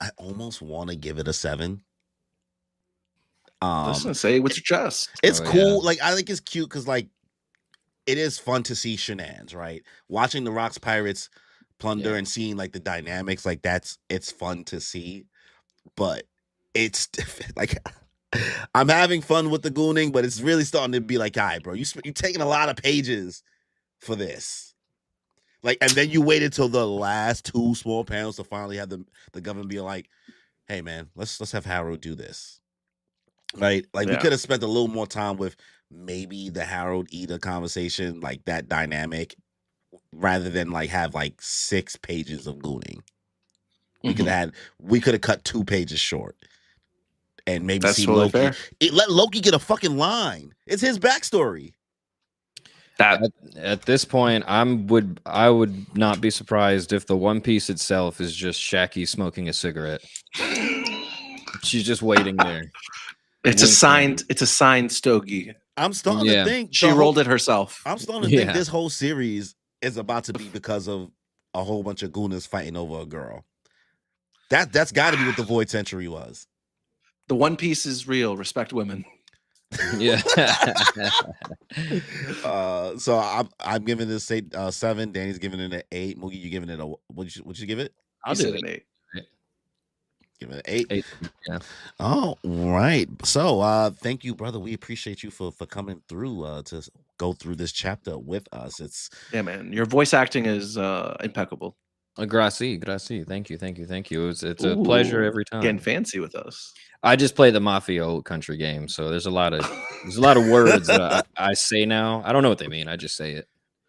I almost want to give it a 7. Listen, say it with your chest. It's Oh, cool. yeah. Like, I think it's cute because, like, it is fun to see shenanigans, right? Watching the Rocks Pirates plunder Yeah. and seeing like the dynamics, like it's fun to see. But it's like I'm having fun with the gooning, but it's really starting to be like, all right, bro, you're taking a lot of pages for this. Like, and then you waited till the last 2 small panels to finally have the government be like, hey man, let's have Harold do this. Right? Like, we could have spent a little more time with maybe the Harold Ida conversation, like that dynamic, rather than like have like 6 pages of gooning. We could have cut 2 pages short. And maybe That's see totally Loki. fair. Let Loki get a fucking line. It's his backstory. At this point, I would not be surprised if the One Piece itself is just Shaggy smoking a cigarette. She's just waiting there. It's a signed stogie. I'm starting to think she rolled it herself. I'm starting to think this whole series is about to be because of a whole bunch of gooners fighting over a girl. That's got to be what the Void Century was. The One Piece is real. Respect women. Yeah. So I'm giving this 7. Danny's giving it an 8. Moogie, you giving it a would you give it? I'll do it an 8. Give it an 8. Yeah. All right. So thank you, brother. We appreciate you for coming through to go through this chapter with us. It's man. Your voice acting is impeccable. Gracie. Thank you. It's a pleasure every time. Getting fancy with us. I just play the Mafia old country game, so there's a lot of words that I say now. I don't know what they mean. I just say it.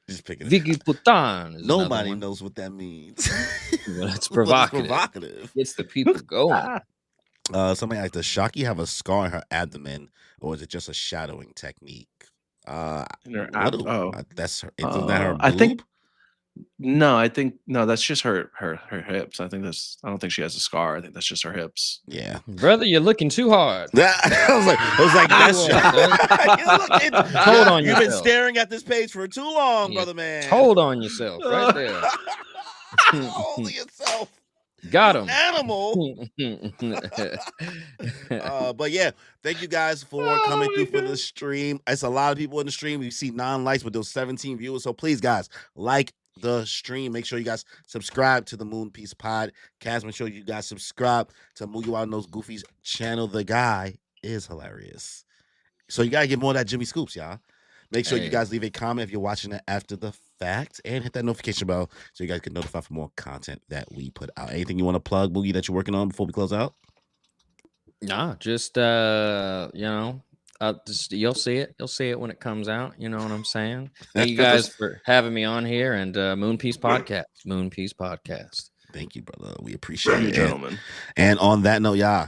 Just pick it. Vicky Putan. Nobody knows what that means. Well, it's provocative. It's the people going. Somebody asked, does Shaki have a scar on her abdomen, or is it just a shadowing technique? That's her. Isn't that her boob? I think. No, that's just her hips. I don't think she has a scar. I think that's just her hips. Yeah, brother, you're looking too hard. I was like, that's hold on. You've been staring at this page for too long, brother man. Hold on yourself, right there. Hold yourself. Got him. Animal. But yeah, thank you guys for coming through for the stream. It's a lot of people in the stream. We see 9 likes with those 17 viewers. So please, guys, like the stream. Make sure you guys subscribe to the Moon Piece Podcast. Make sure you guys subscribe to Mugiwara and Those Goofies channel. The guy is hilarious. So you gotta get more of that Jimmy Scoops, y'all. Make sure you guys leave a comment if you're watching it after the fact, and hit that notification bell so you guys get notified for more content that we put out. Anything you want to plug, Boogie, that you're working on before we close out? Nah, just you'll see it. You'll see it when it comes out. You know what I'm saying? Thank you guys for having me on here, and Moon Piece Podcast. Thank you, brother. We appreciate it, gentlemen. And on that note, y'all.